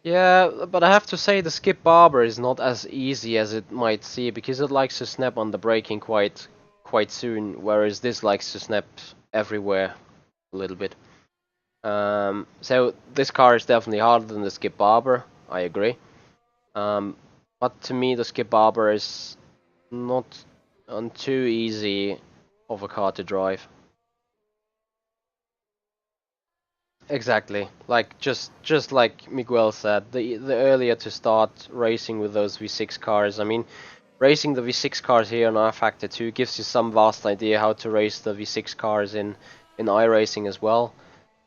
Yeah, but I have to say the skip barber is not as easy as it might seem, because it likes to snap on the braking quite soon, whereas this likes to snap everywhere a little bit. So this car is definitely harder than the skip barber, I agree. But to me, the skip barber is not too easy of a car to drive. Exactly. Like just like Miguel said, the earlier to start racing with those V6 cars. I mean, racing the V6 cars here on rFactor 2 gives you some vast idea how to race the V6 cars in iRacing as well.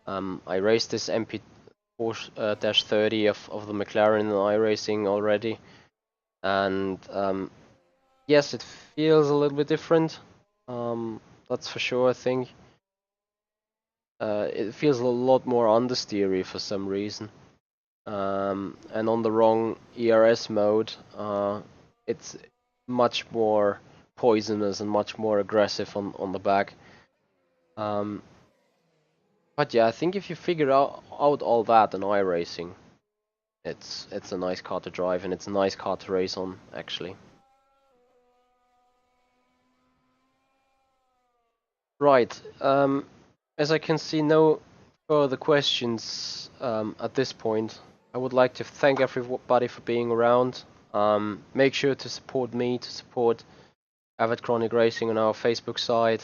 I raced this MP4-30 of the McLaren in iRacing already, and yes, it feels a little bit different. That's for sure, I think. It feels a lot more understeery for some reason. And on the wrong ERS mode, it's much more poisonous and much more aggressive on the back. But yeah, I think if you figure out all that in iRacing, it's a nice car to drive, and it's a nice car to race on, actually. Right. As I can see no further questions at this point, I would like to thank everybody for being around. Make sure to support me, to support Avid Chronic Racing on our Facebook side.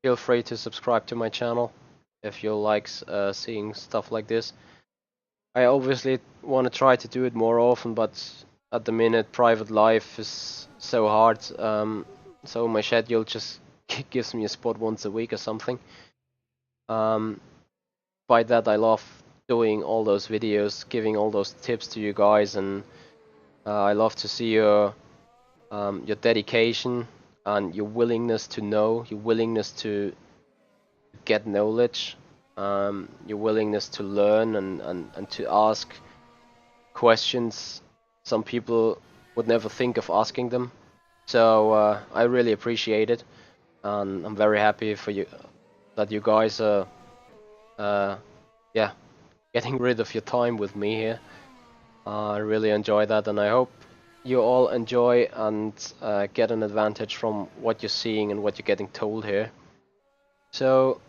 Feel free to subscribe to my channel if you like seeing stuff like this. I obviously want to try to do it more often, but at the minute private life is so hard, so my schedule just gives me a spot once a week or something. By that, I love doing all those videos, giving all those tips to you guys, and I love to see your dedication and your willingness to know, your willingness to get knowledge, your willingness to learn and to ask questions some people would never think of asking them. So I really appreciate it, and I'm very happy for you that you guys are, yeah, getting rid of your time with me here. I really enjoy that, and I hope you all enjoy and get an advantage from what you're seeing and what you're getting told here. So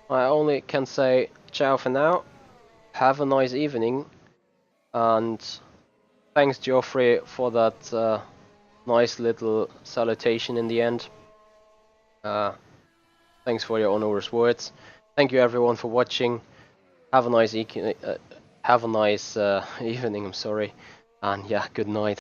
I only can say ciao for now. Have a nice evening, and thanks Geoffrey for that nice little salutation in the end. Thanks for your honorous words. Thank you everyone for watching. Have a nice evening. I'm sorry, and yeah, good night.